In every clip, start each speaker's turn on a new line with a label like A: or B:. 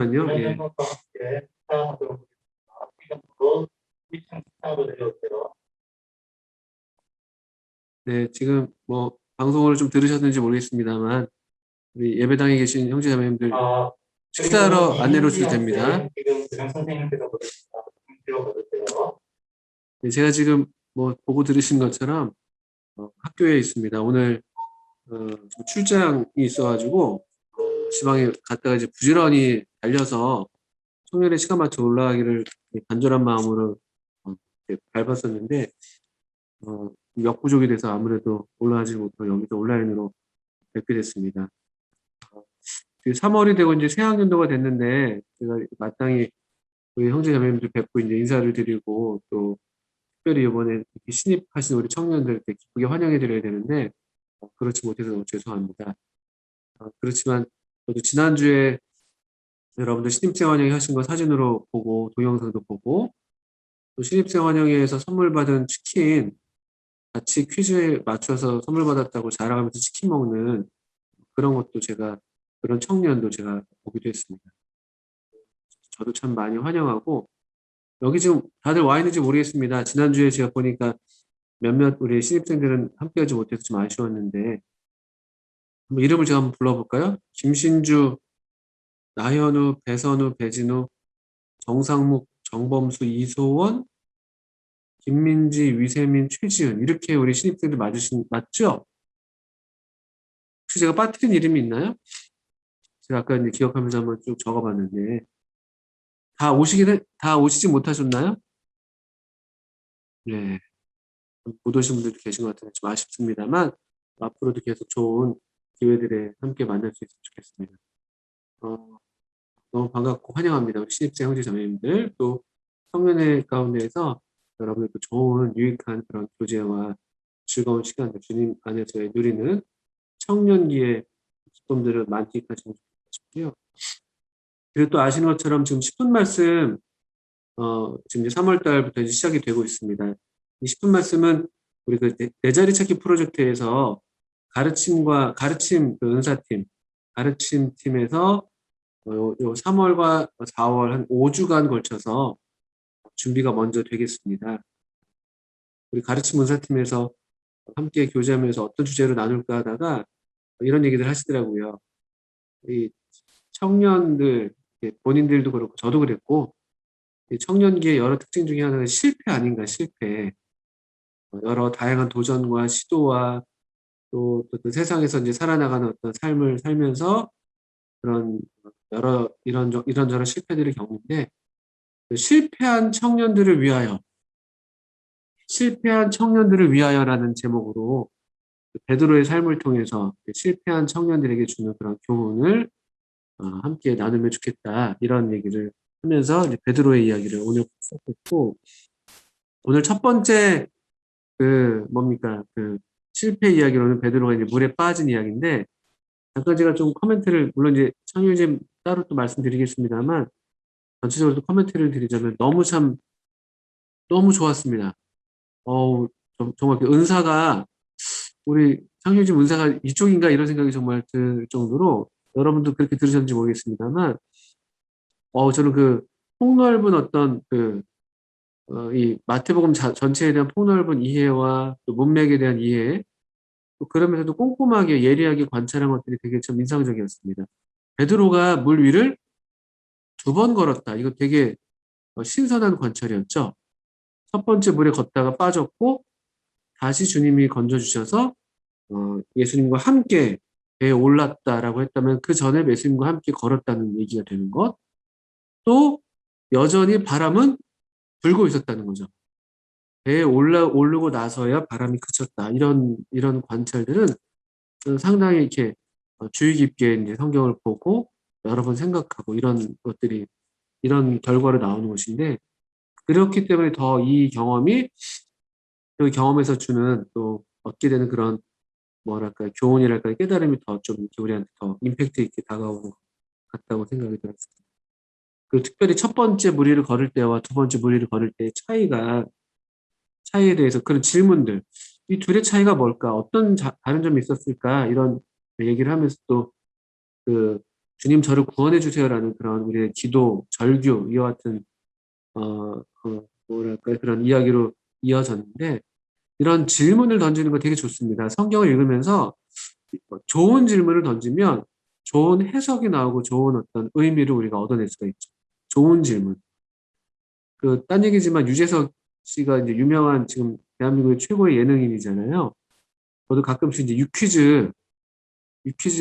A: 잠깐만요. 예.
B: 것과 함께 사용하도록 하겠습니다. 이름으로 2층 식당으로 내려오세요.
A: 네, 지금 뭐 방송을 좀 들으셨는지 모르겠습니다만 우리 예배당에 계신 형제자매님들 식사하러 안내로 주셔도 됩니다.
B: 지금 교장 선생님께서 보내주셨다. 들어보세요.
A: 네, 제가 지금 뭐 보고 들으신 것처럼 학교에 있습니다. 오늘 출장이 있어가지고 지방에 갔다가 이제 부지런히 달려서 청년의 시간 맞춰 올라가기를 간절한 마음으로 이렇게 밟았었는데 역부족이 돼서 아무래도 올라가지 못하고 여기서 온라인으로 뵙게 됐습니다. 3월이 되고 이제 새학년도가 됐는데 제가 마땅히 우리 형제 자매님들 뵙고 이제 인사를 드리고 또 특별히 이번에 이렇게 신입하신 우리 청년들 이렇게 기쁘게 환영해 드려야 되는데 그렇지 못해서 너무 죄송합니다. 그렇지만 저도 지난주에 여러분들 신입생 환영회 하신 거 사진으로 보고 동영상도 보고 또 신입생 환영회에서 선물 받은 치킨 같이 퀴즈에 맞춰서 선물 받았다고 자랑하면서 치킨 먹는 그런 것도 제가 그런 청년도 제가 보기도 했습니다. 저도 참 많이 환영하고 여기 지금 다들 와 있는지 모르겠습니다. 지난주에 제가 보니까 몇몇 우리 신입생들은 함께하지 못해서 좀 아쉬웠는데 한번 이름을 제가 한번 불러볼까요? 김신주, 나현우, 배선우, 배진우, 정상묵, 정범수, 이소원, 김민지, 위세민, 최지은 이렇게 우리 신입생들 맞죠? 혹시 제가 빠뜨린 이름이 있나요? 제가 아까 이제 기억하면서 한번 쭉 적어봤는데 다 오시지 못하셨나요? 네. 못 오신 분들도 계신 것 같아서 좀 아쉽습니다만 앞으로도 계속 좋은 기회들에 함께 만날 수 있으면 좋겠습니다. 너무 반갑고 환영합니다. 우리 신입생 형제 자매님들 또 청년회 가운데에서 여러분들도 좋은 유익한 그런 교제와 즐거운 시간들 주님 안에서 누리는 청년기의 기쁨들을 만끽하시면 좋겠고요. 그리고 또 아시는 것처럼 지금 10분 말씀 지금 이제 3월 달부터 이제 시작이 되고 있습니다. 이 10분 말씀은 우리 그 내 자리 찾기 프로젝트에서 가르침 그 은사팀 가르침 팀에서 요 3월과 4월 한 5주간 걸쳐서 준비가 먼저 되겠습니다. 우리 가르침 은사팀에서 함께 교제하면서 어떤 주제로 나눌까 하다가 이런 얘기들 하시더라고요. 이 청년들 본인들도 그렇고 저도 그랬고 이 청년기의 여러 특징 중에 하나는 실패 아닌가 실패. 여러 다양한 도전과 시도와 또 그 세상에서 이제 살아나가는 어떤 삶을 살면서 그런 여러 이런저런 실패들을 겪는데 실패한 청년들을 위하여라는 제목으로 베드로의 삶을 통해서 실패한 청년들에게 주는 그런 교훈을 함께 나누면 좋겠다 이런 얘기를 하면서 이제 베드로의 이야기를 오늘 썼고 오늘 첫 번째 그 실패 이야기로는 베드로가 이제 물에 빠진 이야기인데 잠깐 제가 좀 코멘트를 물론 이제 창유님 따로 또 말씀드리겠습니다만 전체적으로 또 코멘트를 드리자면 너무 좋았습니다. 정말 그 은사가 우리 창유님 은사가 이쪽인가 이런 생각이 정말 들 정도로 여러분도 그렇게 들으셨는지 모르겠습니다만 저는 그 폭넓은 어떤 이 마태복음 전체에 대한 폭넓은 이해와 또 문맥에 대한 이해 또 그러면서도 꼼꼼하게 예리하게 관찰한 것들이 되게 참 인상적이었습니다. 베드로가 물 위를 2번 걸었다. 이거 되게 신선한 관찰이었죠. 첫 번째 물에 걷다가 빠졌고 다시 주님이 건져주셔서 예수님과 함께 배에 올랐다라고 했다면 그 전에 예수님과 함께 걸었다는 얘기가 되는 것. 또 여전히 바람은 불고 있었다는 거죠. 배에 오르고 나서야 바람이 그쳤다. 이런 관찰들은 상당히 이렇게 주의 깊게 이제 성경을 보고 여러 번 생각하고 이런 것들이 이런 결과로 나오는 것인데 그렇기 때문에 더 이 경험이 그 경험에서 주는 또 얻게 되는 그런 뭐랄까 교훈이랄까 깨달음이 더 좀 우리한테 더 임팩트 있게 다가오는 것 같다고 생각이 들었습니다. 그리고 특별히 첫 번째 무리를 걸을 때와 두 번째 무리를 걸을 때의 차이에 대해서 그런 질문들 이 둘의 차이가 뭘까 어떤 다른 점이 있었을까 이런 얘기를 하면서 또 그 주님 저를 구원해 주세요라는 그런 우리의 기도, 절규 이와 같은 뭐랄까요 그런 이야기로 이어졌는데 이런 질문을 던지는 거 되게 좋습니다. 성경을 읽으면서 좋은 질문을 던지면 좋은 해석이 나오고 좋은 어떤 의미를 우리가 얻어낼 수가 있죠. 좋은 질문. 딴 얘기지만 유재석 씨가 이제 유명한 지금 대한민국의 최고의 예능인이잖아요. 저도 가끔씩 이제 유퀴즈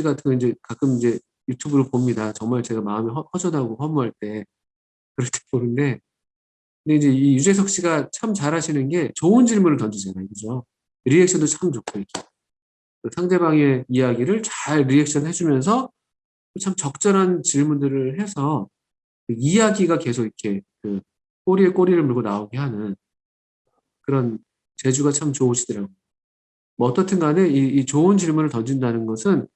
A: 같은 거 이제 가끔 이제 유튜브로 봅니다. 정말 제가 마음이 허전하고 허무할 때 그럴 때 보는데 근데 이제 이 유재석 씨가 참 잘하시는 게 좋은 질문을 던지잖아요. 그죠? 리액션도 참 좋고 이렇게. 상대방의 이야기를 잘 리액션 해주면서 참 적절한 질문들을 해서 그 이야기가 계속 이렇게 꼬리에 꼬리를 물고 나오게 하는 그런 재주가 참 좋으시더라고요. 뭐 어떻든 간에 이 좋은 질문을 던진다는 것은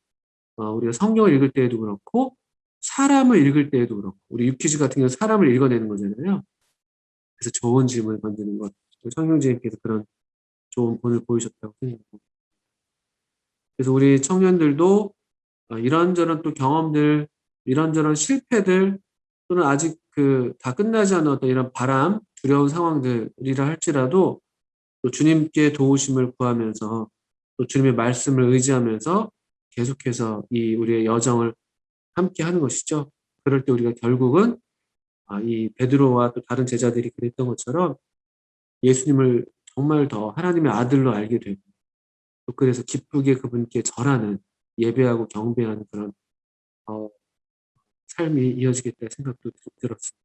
A: 우리가 성경을 읽을 때에도 그렇고 사람을 읽을 때에도 그렇고 우리 유퀴즈 같은 경우는 사람을 읽어내는 거잖아요. 그래서 좋은 질문을 던지는 것. 성경제님께서 그런 좋은 본을 보이셨다고 생각합니다. 그래서 우리 청년들도 이런저런 또 경험들, 이런저런 실패들 또는 아직 다 끝나지 않은 어떤 이런 바람, 두려운 상황들이라 할지라도 또 주님께 도우심을 구하면서 또 주님의 말씀을 의지하면서 계속해서 이 우리의 여정을 함께 하는 것이죠. 그럴 때 우리가 결국은 이 베드로와 또 다른 제자들이 그랬던 것처럼 예수님을 정말 더 하나님의 아들로 알게 되고 또 그래서 기쁘게 그분께 절하는 예배하고 경배하는 그런 어, 삶이 이어지겠다 생각도 들었습니다.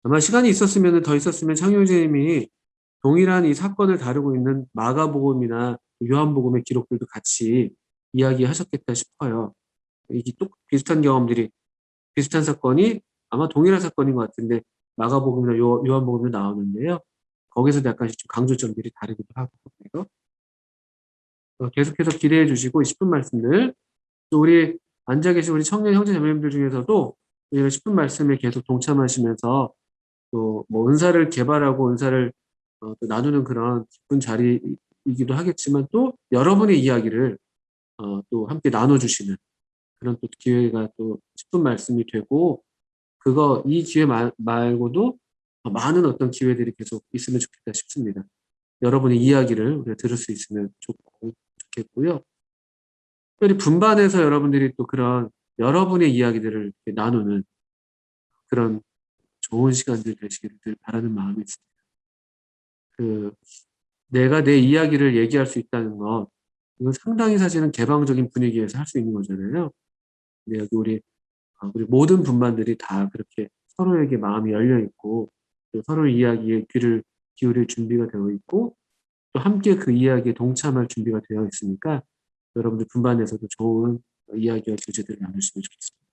A: 아마 시간이 있었으면 더 있었으면 창효재님이 동일한 이 사건을 다루고 있는 마가복음이나 요한복음의 기록들도 같이 이야기하셨겠다 싶어요. 이게 또 비슷한 경험들이 비슷한 사건이 아마 동일한 사건인 것 같은데 마가복음이나 요한복음에 나오는데요. 거기서 약간씩 좀 강조점들이 다르기도 하고 그래요. 계속해서 기대해 주시고 10분 말씀들 또 우리 앉아 계신 우리 청년 형제 자매님들 중에서도 이런 10분 말씀에 계속 동참하시면서 또 뭐 은사를 개발하고 은사를 또 나누는 그런 기쁜 자리이기도 하겠지만 또 여러분의 이야기를 또 함께 나눠주시는 그런 또 기회가 또 10분 말씀이 되고 이 기회 말고도 많은 어떤 기회들이 계속 있으면 좋겠다 싶습니다. 여러분의 이야기를 우리가 들을 수 있으면 좋겠고요. 특별히 분반해서 여러분들이 또 그런 여러분의 이야기들을 나누는 그런 좋은 시간들 되시기를 바라는 마음이 있습니다. 내가 내 이야기를 얘기할 수 있다는 것, 이건 상당히 사실은 개방적인 분위기에서 할 수 있는 거잖아요. 근데 여기 우리 모든 분반들이 다 그렇게 서로에게 마음이 열려 있고, 또 서로의 이야기에 귀를 기울일 준비가 되어 있고, 또 함께 그 이야기에 동참할 준비가 되어 있으니까, 여러분들 분반에서도 좋은 이야기와 주제들을 나누시면 좋겠습니다.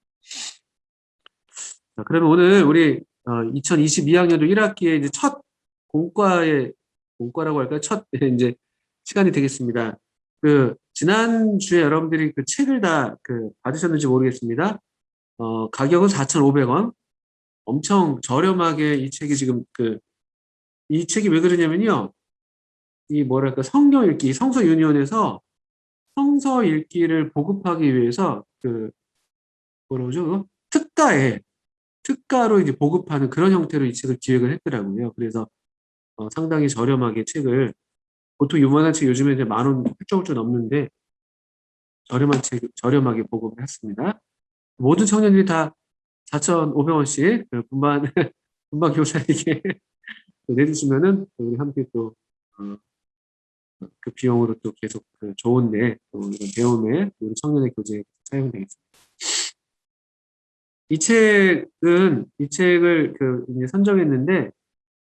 A: 자, 그러면 오늘 우리 2022학년도 1학기에 이제 첫 공과라고 할까요? 첫 이제 시간이 되겠습니다. 지난주에 여러분들이 그 책을 다 받으셨는지 모르겠습니다. 가격은 4,500원. 엄청 저렴하게 이 책이 지금 이 책이 왜 그러냐면요. 이 뭐랄까 성경 읽기, 성서 유니온에서 성서 읽기를 보급하기 위해서 뭐라죠? 특가로 이제 보급하는 그런 형태로 이 책을 기획을 했더라고요. 그래서 상당히 저렴하게 책을 보통 요만한 책 요즘에 이제 10,000원 훌쩍훌쩍 넘는데 저렴하게 보급을 했습니다. 모든 청년들이 다 4,500원씩 분반 교사에게 내주시면은 우리 함께 또 그 비용으로 또 계속 좋은데 또 이런 배움에 우리 청년의 교재에 사용되겠습니다. 이 책을 이제 선정했는데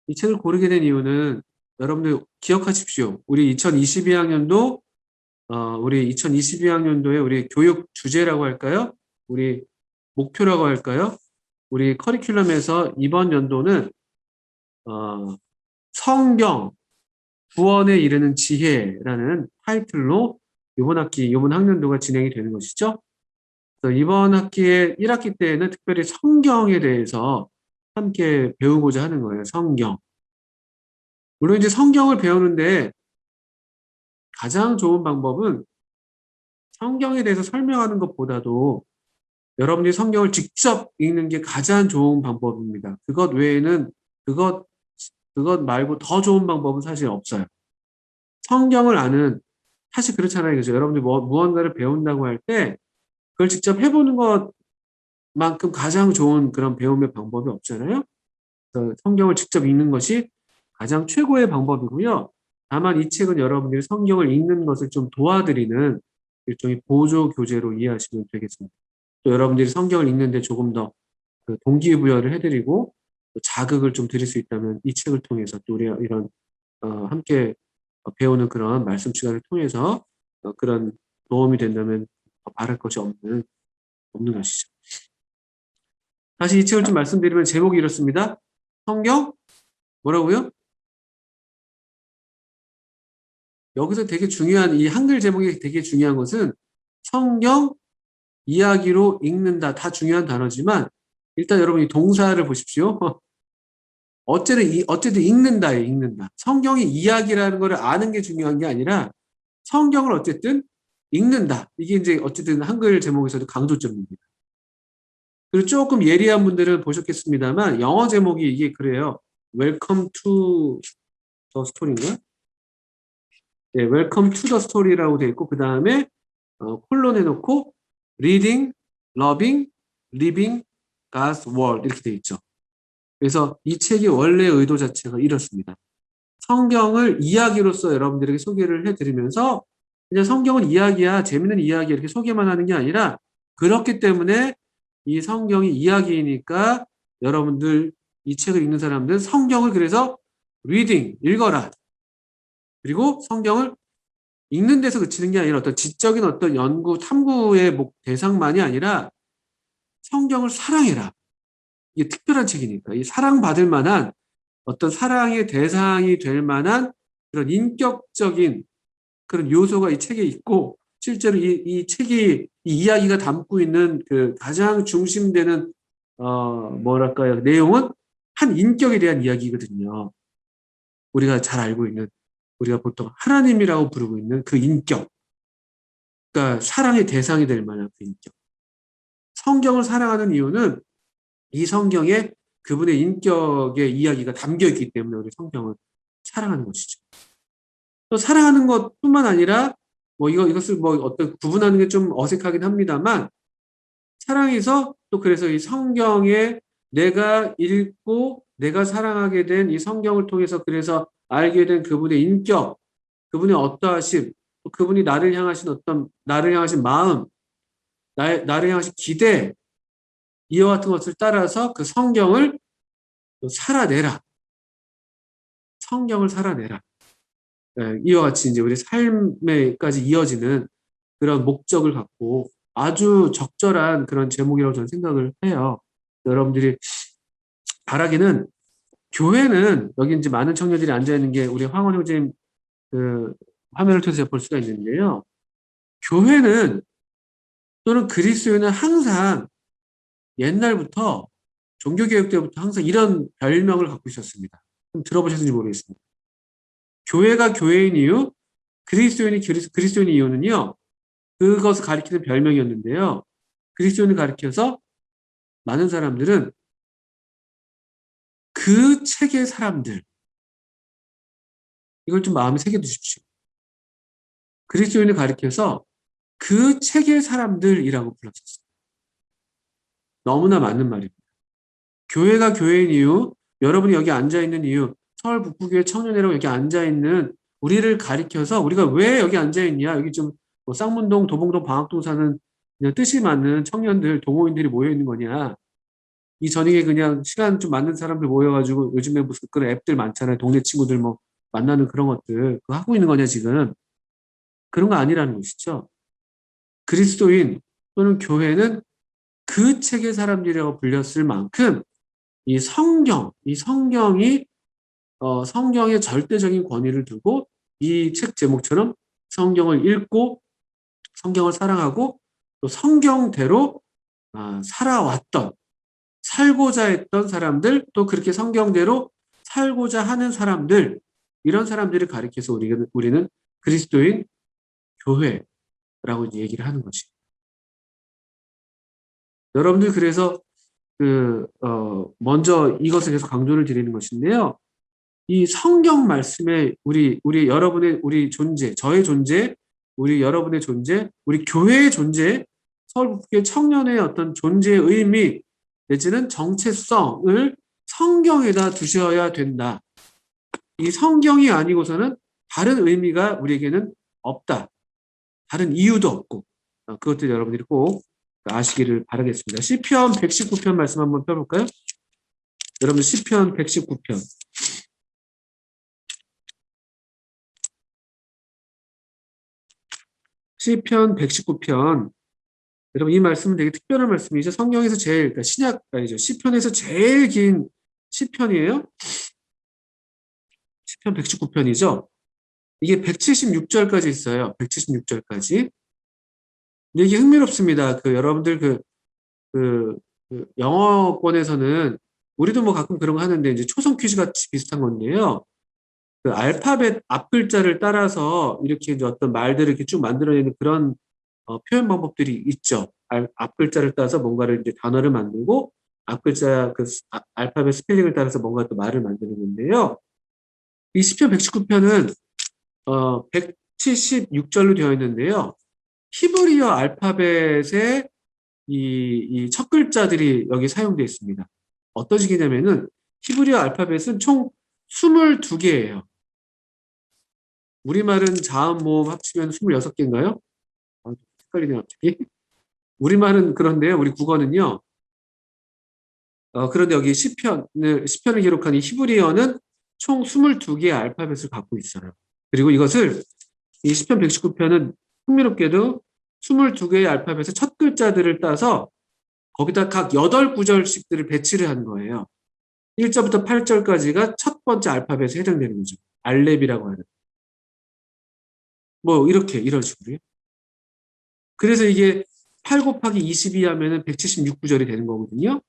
A: 이 책을 고르게 된 이유는 여러분들 기억하십시오. 우리 2022학년도에 우리 교육 주제라고 할까요? 우리 목표라고 할까요? 우리 커리큘럼에서 이번 연도는 성경 구원에 이르는 지혜라는 타이틀로 이번 학년도가 진행이 되는 것이죠. 그래서 이번 학기에 1학기 때에는 특별히 성경에 대해서 함께 배우고자 하는 거예요. 성경. 물론 이제 성경을 배우는데 가장 좋은 방법은 성경에 대해서 설명하는 것보다도 여러분들이 성경을 직접 읽는 게 가장 좋은 방법입니다. 그것 외에는 그것 말고 더 좋은 방법은 사실 없어요. 성경을 아는 사실 그렇잖아요. 그죠? 여러분들이 무언가를 배운다고 할 때 그걸 직접 해보는 것만큼 가장 좋은 그런 배움의 방법이 없잖아요. 그래서 성경을 직접 읽는 것이 가장 최고의 방법이고요. 다만 이 책은 여러분들이 성경을 읽는 것을 좀 도와드리는 일종의 보조 교재로 이해하시면 되겠습니다. 또 여러분들이 성경을 읽는데 조금 더 그 동기부여를 해드리고 또 자극을 좀 드릴 수 있다면 이 책을 통해서 또 우리 이런 함께 배우는 그런 말씀 시간을 통해서 그런 도움이 된다면 바랄 것이 없는 것이죠. 다시 이 책을 좀 말씀드리면 제목이 이렇습니다. 성경 뭐라고요? 여기서 되게 중요한 이 한글 제목이 되게 중요한 것은 성경 이야기로 읽는다. 다 중요한 단어지만 일단 여러분 이 동사를 보십시오. 어쨌든 읽는다예요. 읽는다. 성경이 이야기라는 것을 아는 게 중요한 게 아니라 성경을 어쨌든 읽는다. 이게 이제 어쨌든 한글 제목에서도 강조점입니다. 그리고 조금 예리한 분들은 보셨겠습니다만 영어 제목이 이게 그래요. Welcome to the Story인가? 네, Welcome to the Story라고 되어 있고 그 다음에 콜론 해놓고 Reading, Loving, Living God's Word 이렇게 되어 있죠. 그래서 이 책의 원래 의도 자체가 이렇습니다. 성경을 이야기로서 여러분들에게 소개를 해드리면서 그냥 성경은 이야기야, 재밌는 이야기 이렇게 소개만 하는 게 아니라 그렇기 때문에 이 성경이 이야기이니까 여러분들 이 책을 읽는 사람들은 성경을 그래서 reading, 읽어라. 그리고 성경을 읽는 데서 그치는 게 아니라 어떤 지적인 어떤 연구, 탐구의 대상만이 아니라 성경을 사랑해라. 이게 특별한 책이니까 이 사랑받을 만한 어떤 사랑의 대상이 될 만한 그런 인격적인 그런 요소가 이 책에 있고 실제로 이 책이 이 이야기가 담고 있는 그 가장 중심되는 뭐랄까요 내용은 한 인격에 대한 이야기거든요. 우리가 잘 알고 있는 우리가 보통 하나님이라고 부르고 있는 그 인격, 그러니까 사랑의 대상이 될 만한 그 인격. 성경을 사랑하는 이유는 이 성경에 그분의 인격의 이야기가 담겨 있기 때문에 우리 성경을 사랑하는 것이죠. 또 사랑하는 것뿐만 아니라 뭐 이것을 뭐 어떤 구분하는 게 좀 어색하긴 합니다만 사랑해서 또 그래서 이 성경에 내가 읽고 내가 사랑하게 된 이 성경을 통해서 그래서 알게 된 그분의 인격, 그분의 어떠하심, 그분이 나를 향하신 마음, 나를 향하신 기대 이와 같은 것을 따라서 그 성경을 살아내라. 성경을 살아내라. 이와 같이 이제 우리 삶에까지 이어지는 그런 목적을 갖고 아주 적절한 그런 제목이라고 저는 생각을 해요. 여러분들이 바라기는 교회는 여기 이제 많은 청년들이 앉아 있는 게 우리 황원 형제님 그 화면을 통해서 볼 수가 있는데요. 교회는 또는 그리스도인은 항상 옛날부터 종교개혁 때부터 항상 이런 별명을 갖고 있었습니다. 좀 들어보셨는지 모르겠습니다. 교회가 교회인 이유, 그리스도인이 그리스도인의 이유는요. 그것을 가리키는 별명이었는데요. 그리스도인을 가리켜서 많은 사람들은 그 책의 사람들 이걸 좀 마음에 새겨두십시오. 그리스도인을 가리켜서 그 책의 사람들이라고 불렀었어요. 너무나 맞는 말입니다. 교회가 교회인 이유, 여러분이 여기 앉아있는 이유, 서울 북부교회 청년회라고 여기 앉아있는 우리를 가리켜서 우리가 왜 여기 앉아있냐, 여기 좀 뭐 쌍문동, 도봉동, 방학동 사는 그냥 뜻이 맞는 청년들, 동호인들이 모여있는 거냐. 이 전역에 그냥 시간 좀 맞는 사람들 모여가지고 요즘에 무슨 그런 앱들 많잖아요. 동네 친구들 뭐 만나는 그런 것들. 그거 하고 있는 거냐, 지금. 그런 거 아니라는 것이죠. 그리스도인 또는 교회는 그 책의 사람들이라고 불렸을 만큼 이 성경이 성경의 절대적인 권위를 두고 이 책 제목처럼 성경을 읽고 성경을 사랑하고 또 성경대로 살아왔던 살고자 했던 사람들 또 그렇게 성경대로 살고자 하는 사람들 이런 사람들을 가리켜서 우리는 그리스도인 교회라고 얘기를 하는 것입니다. 여러분들 그래서 먼저 이것을 계속 강조를 드리는 것인데요. 이 성경 말씀에 우리 여러분의 우리 존재, 저의 존재, 우리 여러분의 존재, 우리 교회의 존재, 서울국회 청년의 어떤 존재의 의미 내지는 정체성을 성경에다 두셔야 된다. 이 성경이 아니고서는 다른 의미가 우리에게는 없다. 다른 이유도 없고 그것들 여러분들이 꼭 아시기를 바라겠습니다. 시편 119편 말씀 한번 펴볼까요? 여러분 시편 119편. 시편 119편. 여러분 이 말씀은 되게 특별한 말씀이죠. 성경에서 제일 그러니까 신약 아니죠. 시편에서 제일 긴 시편이에요. 시편 119편이죠. 이게 176절까지 있어요. 176절까지. 근데 이게 흥미롭습니다. 여러분들 영어권에서는 우리도 뭐 가끔 그런 거 하는데 이제 초성 퀴즈 같이 비슷한 건데요. 알파벳 앞 글자를 따라서 이렇게 이제 어떤 말들을 이렇게 쭉 만들어내는 그런 표현 방법들이 있죠. 앞 글자를 따서 뭔가를 이제 단어를 만들고 앞 글자 알파벳 스펠링을 따라서 뭔가 또 말을 만드는 건데요. 이 시편 119편은 176절로 되어 있는데요. 히브리어 알파벳의 이 첫 글자들이 여기 사용되어 있습니다. 어떤 식이냐면은 히브리어 알파벳은 총 22개예요. 우리말은 자음 모음 합치면 26개인가요? 헷갈리네요, 갑자기. 우리말은 그런데요. 우리 국어는요. 그런데 여기 시편을 기록한 이 히브리어는 총 22개의 알파벳을 갖고 있어요. 그리고 이것을 이 시편 119편은 흥미롭게도 22개의 알파벳의 첫 글자들을 따서 거기다 각 8구절씩들을 배치를 한 거예요. 1절부터 8절까지가 첫 번째 알파벳에 해당되는 거죠. 알렙이라고 하는. 뭐 이런 식으로요. 그래서 이게 8 곱하기 22 하면은 176구절이 되는 거거든요.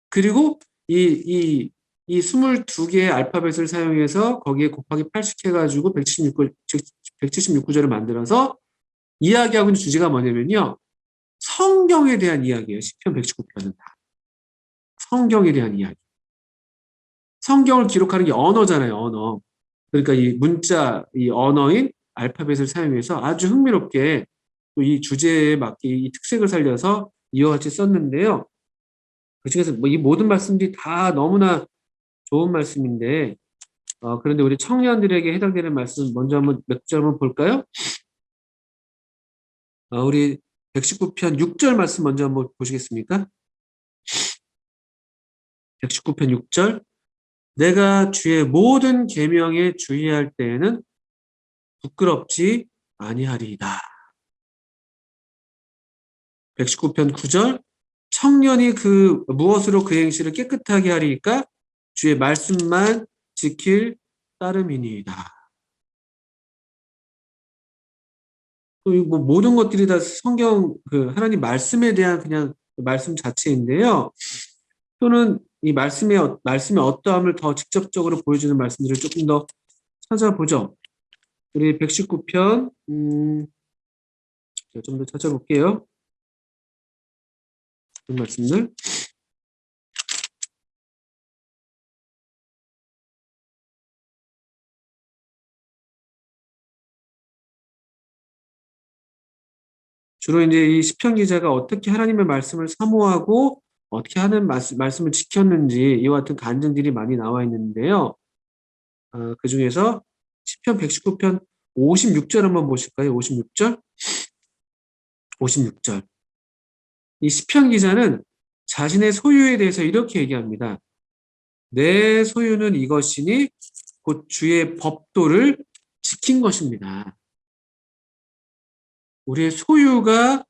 A: 그리고 이 22개의 알파벳을 사용해서 거기에 곱하기 8씩 해가지고 176구절을 만들어서 이야기하고 있는 주제가 뭐냐면요. 성경에 대한 이야기예요. 시편 119편은 다. 성경에 대한 이야기. 성경을 기록하는 게 언어잖아요. 언어. 그러니까 이 문자, 이 언어인 알파벳을 사용해서 아주 흥미롭게 또 이 주제에 맞게 이 특색을 살려서 이와 같이 썼는데요. 그중에서 뭐 이 모든 말씀들이 다 너무나 좋은 말씀인데, 그런데 우리 청년들에게 해당되는 말씀 먼저 한번 몇 절 한번 볼까요? 우리 119편 6절 말씀 먼저 한번 보시겠습니까? 119편 6절. 내가 주의 모든 계명에 주의할 때에는 부끄럽지 아니하리이다. 119편 9절. 청년이 무엇으로 그 행실을 깨끗하게 하리이까? 주의 말씀만 지킬 따름이니이다. 또 뭐 모든 것들이 다 성경 하나님 말씀에 대한 그냥 말씀 자체인데요. 또는 이 말씀의 어떠함을 더 직접적으로 보여주는 말씀들을 조금 더 찾아보죠. 우리 119편 좀 더 찾아볼게요. 그 말씀들. 주로 이제 이 시편 기자가 어떻게 하나님의 말씀을 사모하고 어떻게 하는 말씀을 지켰는지 이와 같은 간증들이 많이 나와 있는데요. 그 중에서 시편 119편 56절 한번 보실까요? 56절? 56절. 이 시편 기자는 자신의 소유에 대해서 이렇게 얘기합니다. 내 소유는 이것이니 곧 주의 법도를 지킨 것입니다. 우리의 소유가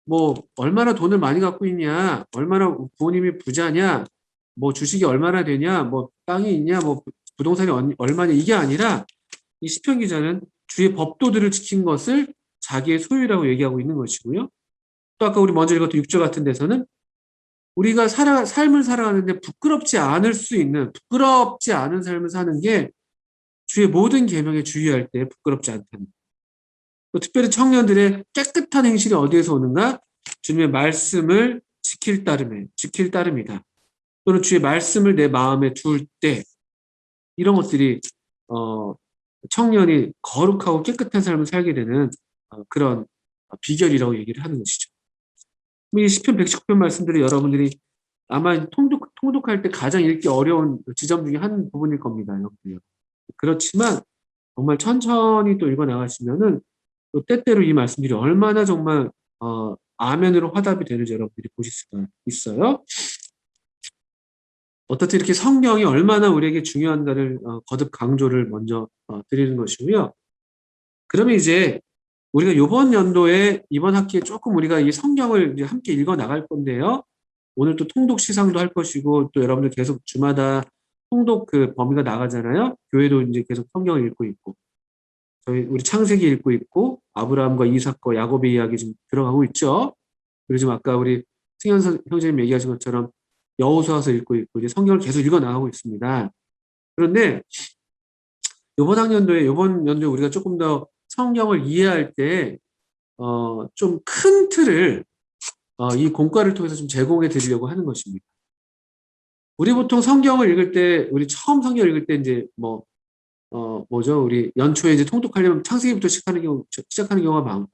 A: 뭐 얼마나 돈을 많이 갖고 있냐, 얼마나 부모님이 부자냐, 뭐 주식이 얼마나 되냐, 뭐 땅이 있냐, 뭐 부동산이 얼마냐 이게 아니라 이 시편 기자는 주의 법도들을 지킨 것을 자기의 소유라고 얘기하고 있는 것이고요. 또 아까 우리 먼저 읽었던 6절 같은 데서는 우리가 삶을 살아가는데 부끄럽지 않은 삶을 사는 게 주의 모든 계명에 주의할 때 부끄럽지 않다는. 또 특별히 청년들의 깨끗한 행실이 어디에서 오는가? 주님의 말씀을 지킬 따름이다. 또는 주의 말씀을 내 마음에 둘 때, 이런 것들이 청년이 거룩하고 깨끗한 삶을 살게 되는 그런 비결이라고 얘기를 하는 것이죠. 이 시편 119편 말씀들이 여러분들이 아마 통독할 때 가장 읽기 어려운 지점 중에 한 부분일 겁니다. 여러분들요. 그렇지만 정말 천천히 또 읽어 나가시면은 또 때때로 이 말씀들이 얼마나 정말 아멘으로 화답이 되는지 여러분들이 보실 수가 있어요. 어떻게 이렇게 성경이 얼마나 우리에게 중요한가를 거듭 강조를 먼저 드리는 것이고요. 그러면 이제 우리가 이번 학기에 조금 우리가 이 성경을 이제 함께 읽어 나갈 건데요. 오늘 또 통독 시상도 할 것이고 또 여러분들 계속 주마다 통독 그 범위가 나가잖아요. 교회도 이제 계속 성경을 읽고 있고 우리 창세기 읽고 있고 아브라함과 이삭과 야곱의 이야기 지금 들어가고 있죠. 그리고 지금 아까 우리 승현 형제님 얘기하신 것처럼 여호수아서 읽고 있고 이제 성경을 계속 읽어 나가고 있습니다. 그런데 이번 연도에 우리가 조금 더 성경을 이해할 때 좀 큰 틀을 이 공과를 통해서 좀 제공해 드리려고 하는 것입니다. 우리 보통 성경을 읽을 때 우리 처음 성경 읽을 때 이제 우리 연초에 이제 통독하려면 창세기부터 시작하는 경우가 많고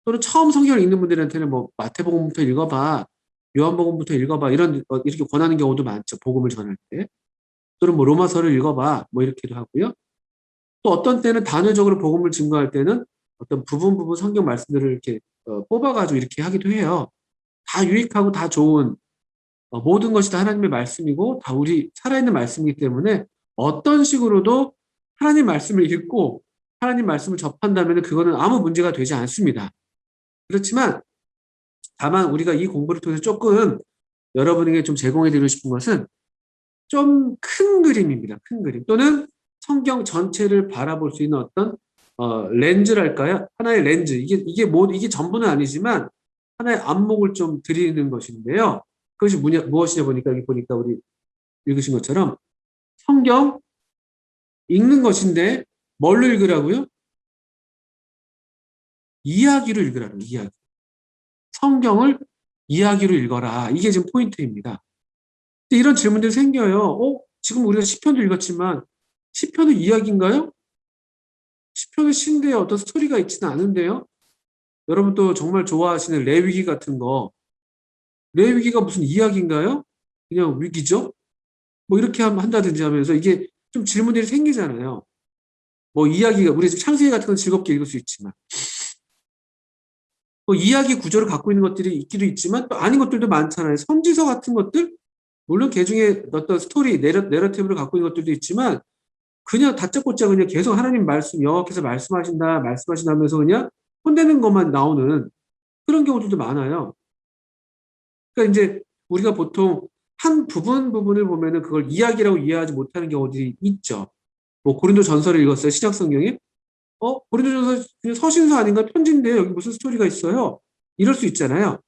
A: 또는 처음 성경을 읽는 분들한테는 마태복음부터 읽어봐, 요한복음부터 읽어봐 이렇게 권하는 경우도 많죠. 복음을 전할 때. 또는 로마서를 읽어봐 이렇게도 하고요. 또 어떤 때는 단회적으로 복음을 증거할 때는 어떤 부분 성경 말씀들을 이렇게 뽑아가지고 이렇게 하기도 해요. 다 유익하고 다 좋은 모든 것이 다 하나님의 말씀이고 다 우리 살아있는 말씀이기 때문에 어떤 식으로도 하나님 말씀을 읽고 하나님 말씀을 접한다면 그거는 아무 문제가 되지 않습니다. 그렇지만 다만 우리가 이 공부를 통해서 조금 여러분에게 좀 제공해 드리고 싶은 것은 좀 큰 그림입니다. 큰 그림 또는 성경 전체를 바라볼 수 있는 어떤 렌즈랄까요? 하나의 렌즈. 이게 전부는 아니지만 하나의 안목을 좀 드리는 것인데요. 그것이 무엇이냐 보니까 우리 읽으신 것처럼 성경 읽는 것인데 뭘로 읽으라고요? 이야기로 읽으라고요. 이야기. 성경을 이야기로 읽어라. 이게 지금 포인트입니다. 근데 이런 질문들이 생겨요. 지금 우리가 시편도 읽었지만 시편은 이야기인가요? 시편은 시인데 어떤 스토리가 있지는 않은데요. 여러분도 정말 좋아하시는 레위기 같은 거. 레위기가 무슨 이야기인가요? 그냥 위기죠? 이렇게 한다든지 하면서 이게 좀 질문들이 생기잖아요. 이야기가, 우리 지금 창세기 같은 건 즐겁게 읽을 수 있지만. 이야기 구조를 갖고 있는 것들이 있기도 있지만 또 아닌 것들도 많잖아요. 선지서 같은 것들? 물론 그 중에 어떤 스토리, 내러티브를 갖고 있는 것들도 있지만 그냥 다짜고짜 그냥 계속 하나님 말씀, 여호와께서 말씀하신다면서 그냥 혼내는 것만 나오는 그런 경우들도 많아요. 그러니까 이제 우리가 보통 한 부분을 보면은 그걸 이야기라고 이해하지 못하는 경우들이 있죠. 고린도 전서를 읽었어요. 신약 성경에. 고린도 전서 그냥 서신서 아닌가? 편지인데 여기 무슨 스토리가 있어요? 이럴 수 있잖아요.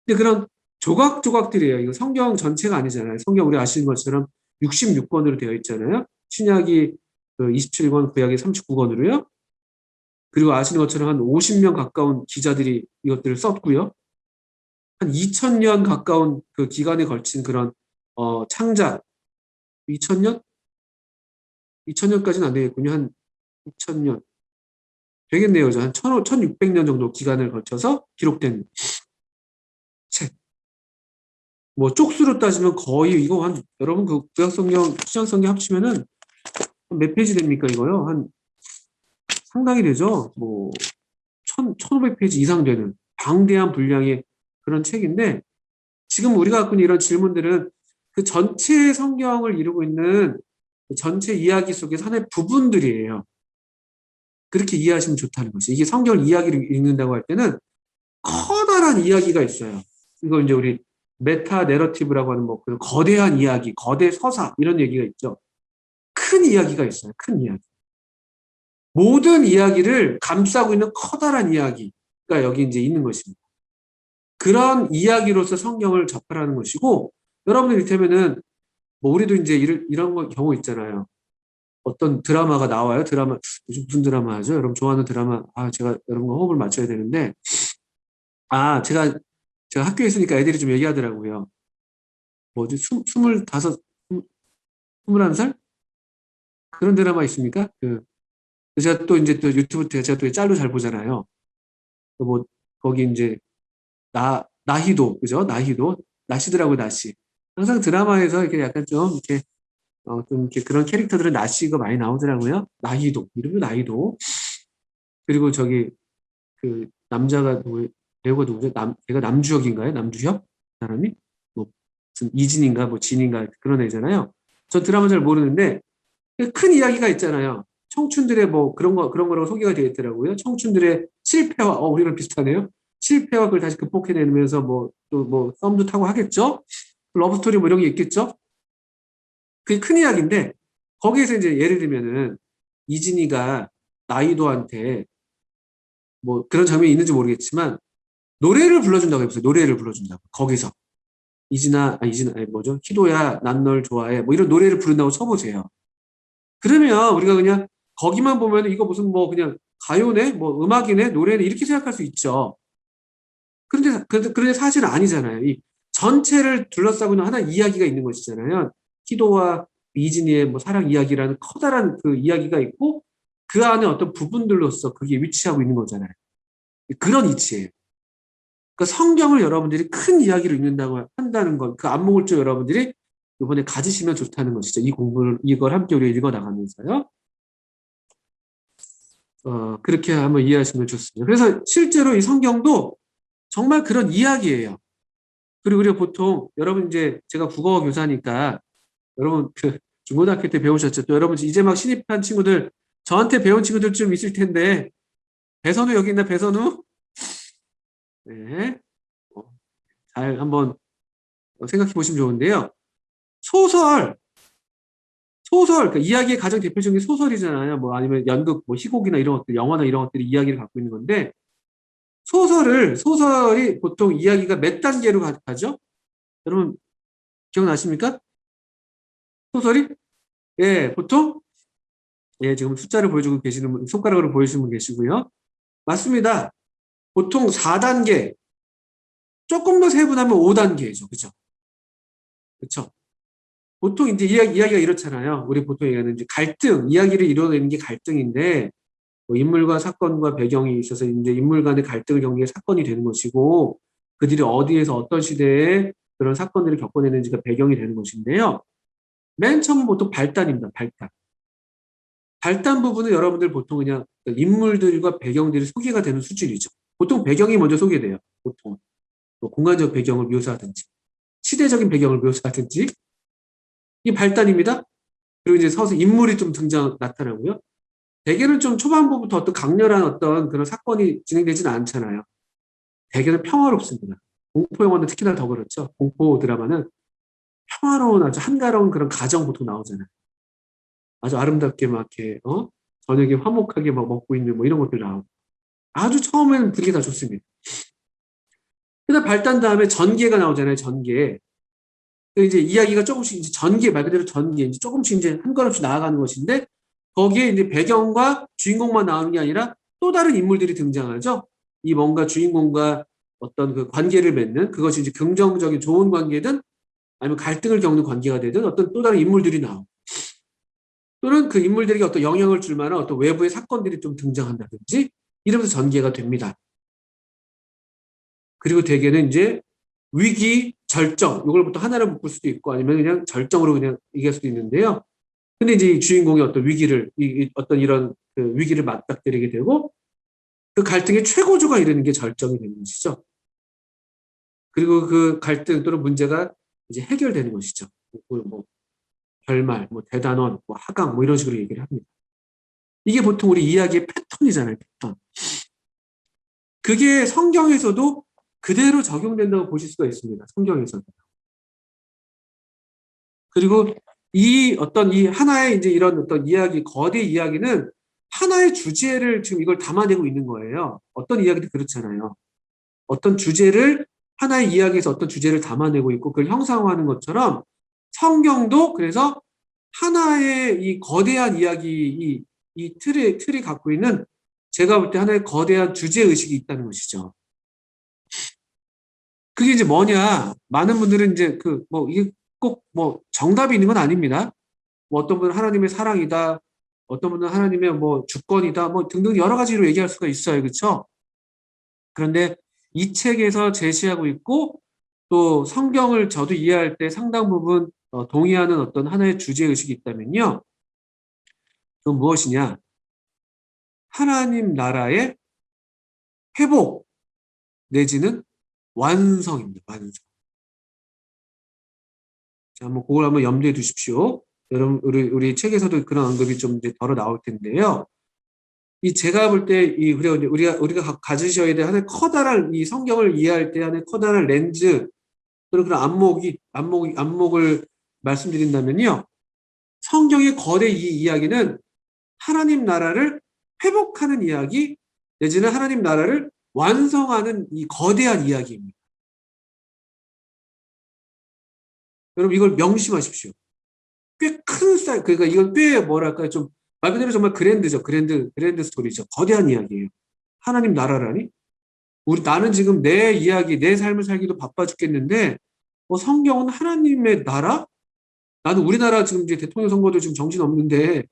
A: 근데 그런 조각조각들이에요. 이거 성경 전체가 아니잖아요. 성경 우리 아시는 것처럼 66권으로 되어 있잖아요. 신약이 27권, 구약이 39권으로요. 그리고 아시는 것처럼 한 50명 가까운 기자들이 이것들을 썼고요. 한 2000년 가까운 그 기간에 걸친 그런 창작 2000년? 2000년까지는 안 되겠군요. 한 2000년 되겠네요. 한 1600년 정도 기간을 거쳐서 기록된 책. 쪽수로 따지면 거의 이거 여러분 그 구약성경, 신약성경 합치면은 몇 페이지 됩니까 이거요? 한 상당히 되죠. 1500페이지 이상 되는 방대한 분량의 그런 책인데 지금 우리가 갖고 있는 이런 질문들은 그 전체 성경을 이루고 있는 그 전체 이야기 속에서 하나의 부분들이에요. 그렇게 이해하시면 좋다는 것이. 이게 성경을 이야기를 읽는다고 할 때는 커다란 이야기가 있어요. 이거 이제 우리 메타 내러티브라고 하는 그 거대한 이야기, 거대 서사 이런 얘기가 있죠. 큰 이야기가 있어요. 큰 이야기. 모든 이야기를 감싸고 있는 커다란 이야기가 여기 이제 있는 것입니다. 그런 이야기로서 성경을 접하라는 것이고, 여러분들 이를테면은, 우리도 이제 이런 경우 있잖아요. 어떤 드라마가 나와요. 요즘 무슨 드라마 하죠? 여러분 좋아하는 드라마, 제가 여러분과 호흡을 맞춰야 되는데, 제가 제가 학교에 있으니까 애들이 좀 얘기하더라고요. 뭐지, 21살? 그런 드라마 있습니까? 제가 또 이제 또 유튜브 때 제가 또 짤로 잘 보잖아요. 뭐, 거기 이제, 나희도, 그죠? 나희도. 나시더라고요, 나시. 항상 드라마에서 이렇게 약간 좀, 이렇게, 좀 이렇게 그런 캐릭터들은 나시가 많이 나오더라고요. 나희도. 이름도 나희도. 그리고 저기, 그, 남자가 배우가 누구죠? 걔가 남주혁인가요? 남주혁? 사람이? 뭐, 무슨 이진인가, 뭐, 진인가, 그런 애잖아요. 전 드라마 잘 모르는데, 큰 이야기가 있잖아요. 청춘들의 뭐 그런 거라고 소개가 되어 있더라고요. 청춘들의 실패와, 우리랑 비슷하네요. 실패와 그걸 다시 극복해내면서 뭐, 또 뭐, 썸도 타고 하겠죠? 러브스토리 뭐 이런 게 있겠죠? 그게 큰 이야기인데, 거기에서 이제 예를 들면은, 이진이가 나이도한테 뭐 그런 장면이 있는지 모르겠지만, 노래를 불러준다고 해보세요. 노래를 불러준다고. 거기서. 이진아, 아니 뭐죠? 희도야, 난 널 좋아해. 뭐 이런 노래를 부른다고 쳐보세요. 그러면 우리가 그냥 거기만 보면 이거 무슨 뭐 그냥 가요네, 뭐 음악이네, 노래네 이렇게 생각할 수 있죠. 그런데 사실은 아니잖아요. 이 전체를 둘러싸고 있는 하나의 이야기가 있는 것이잖아요. 희도와 이진이의 뭐 사랑 이야기라는 커다란 그 이야기가 있고 그 안에 어떤 부분들로서 그게 위치하고 있는 거잖아요. 그런 이치예요. 그러니까 성경을 여러분들이 큰 이야기로 읽는다고 한다는 것, 그 안목을 좀 여러분들이 이번에 가지시면 좋다는 것이죠. 이걸 함께 우리 읽어 나가면서요. 그렇게 한번 이해하시면 좋습니다. 그래서 실제로 이 성경도 정말 그런 이야기예요. 그리고 우리가 보통, 여러분 이제 제가 국어 교사니까, 여러분 그 중고등학교 때 배우셨죠? 또 여러분 이제 막 신입한 친구들, 저한테 배운 친구들 좀 있을 텐데, 배선우 여기 있나, 배선우? 네. 어, 잘 한번 생각해 보시면 좋은데요. 소설, 그러니까 이야기의 가장 대표적인 소설이잖아요. 뭐 아니면 연극, 뭐 희곡이나 이런 것들, 영화나 이런 것들이 이야기를 갖고 있는 건데, 소설이 보통 이야기가 몇 단계로 가죠? 여러분, 기억나십니까? 소설이? 예, 보통? 예, 지금 숫자를 보여주고 계시는 분, 손가락으로 보여주시는 분 계시고요. 맞습니다. 보통 4단계, 조금 더 세분하면 5단계죠. 그죠? 그쵸? 보통 이제 이야기가 이렇잖아요. 우리 보통 얘기하는 이제 갈등, 이야기를 이뤄내는 게 갈등인데, 뭐 인물과 사건과 배경이 있어서 이제 인물 간의 갈등을 겪는 게 사건이 되는 것이고, 그들이 어디에서 어떤 시대에 그런 사건들을 겪어내는지가 배경이 되는 것인데요. 맨 처음 보통 발단입니다. 발단. 발단 부분은 여러분들 보통 그냥 인물들과 배경들이 소개가 되는 수준이죠. 보통 배경이 먼저 소개돼요. 보통. 뭐 공간적 배경을 묘사하든지, 시대적인 배경을 묘사하든지, 이 발단입니다. 그리고 이제 서서 인물이 좀 나타나고요. 대개는 좀 초반부부터 어떤 강렬한 어떤 그런 사건이 진행되지는 않잖아요. 대개는 평화롭습니다. 공포 영화는 특히나 더 그렇죠. 공포 드라마는 평화로운 아주 한가로운 그런 가정 보통 나오잖아요. 아주 아름답게 막 이렇게, 저녁에 화목하게 막 먹고 있는 뭐 이런 것들 나오고. 아주 처음에는 분위기가 좋습니다. 그다음 발단 다음에 전개가 나오잖아요. 전개. 그 이제 이야기가 조금씩 이제 전개 말 그대로 전개 이제 조금씩 이제 한 걸음씩 나아가는 것인데 거기에 이제 배경과 주인공만 나오는 게 아니라 또 다른 인물들이 등장하죠. 이 뭔가 주인공과 어떤 그 관계를 맺는 그것이 이제 긍정적인 좋은 관계든 아니면 갈등을 겪는 관계가 되든 어떤 또 다른 인물들이 나오고 또는 그 인물들에게 어떤 영향을 줄 만한 어떤 외부의 사건들이 좀 등장한다든지 이러면서 전개가 됩니다. 그리고 대개는 이제 위기, 절정, 이걸부터 하나를 묶을 수도 있고 아니면 그냥 절정으로 그냥 얘기할 수도 있는데요. 근데 이제 이 주인공이 어떤 위기를, 어떤 이런 그 위기를 맞닥뜨리게 되고 그 갈등의 최고조가 이르는 게 절정이 되는 것이죠. 그리고 그 갈등 또는 문제가 이제 해결되는 것이죠. 뭐 결말, 뭐 대단원, 뭐 하강, 뭐 이런 식으로 얘기를 합니다. 이게 보통 우리 이야기의 패턴이잖아요, 패턴. 그게 성경에서도 그대로 적용된다고 보실 수가 있습니다. 성경에서도. 그리고 이 하나의 이제 이런 어떤 이야기, 거대 이야기는 하나의 주제를 지금 이걸 담아내고 있는 거예요. 어떤 이야기도 그렇잖아요. 어떤 주제를 하나의 이야기에서 어떤 주제를 담아내고 있고 그걸 형상화하는 것처럼 성경도 그래서 하나의 이 거대한 이야기, 이 틀이 갖고 있는 제가 볼 때 하나의 거대한 주제 의식이 있다는 것이죠. 그게 이제 뭐냐? 많은 분들은 이제 이게 꼭 정답이 있는 건 아닙니다. 어떤 분은 하나님의 사랑이다. 어떤 분은 하나님의 주권이다. 등등 여러 가지로 얘기할 수가 있어요. 그렇죠? 그런데 이 책에서 제시하고 있고 또 성경을 저도 이해할 때 상당 부분 동의하는 어떤 하나의 주제의식이 있다면요. 그건 무엇이냐? 하나님 나라의 회복 내지는 완성입니다. 완성. 자, 그걸 한번 염두에 두십시오. 여러분, 우리 책에서도 그런 언급이 좀 이제 덜어 나올 텐데요. 제가 볼 때, 우리가 가지셔야 될 하나의 커다란, 이 성경을 이해할 때 하나의 커다란 렌즈, 그런 안목을 말씀드린다면요. 성경의 거대 이 이야기는 하나님 나라를 회복하는 이야기, 내지는 하나님 나라를 완성하는 이 거대한 이야기입니다. 여러분, 이걸 명심하십시오. 꽤 큰 사이즈, 그러니까 이건 꽤 뭐랄까요, 좀, 말 그대로 정말 그랜드죠. 그랜드 스토리죠. 거대한 이야기예요. 하나님 나라라니? 나는 지금 내 이야기, 내 삶을 살기도 바빠 죽겠는데, 성경은 하나님의 나라? 나는 우리나라 지금 이제 대통령 선거도 지금 정신 없는데,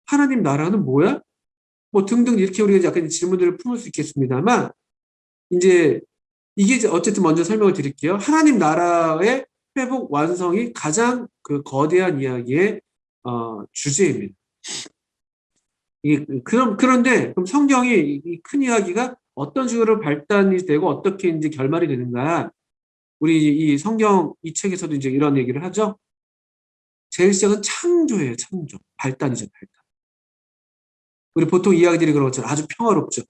A: 하나님 나라는 뭐야? 등등 이렇게 우리가 약간 질문들을 품을 수 있겠습니다만, 이제, 이게 이제 어쨌든 먼저 설명을 드릴게요. 하나님 나라의 회복 완성이 가장 그 거대한 이야기의 주제입니다. 그럼 성경이 이 큰 이야기가 어떤 식으로 발단이 되고 어떻게 이제 결말이 되는가? 우리 이 성경 이 책에서도 이제 이런 얘기를 하죠. 제일 시작은 창조예요, 창조. 발단이죠, 발단. 우리 보통 이야기들이 그렇죠. 아주 평화롭죠.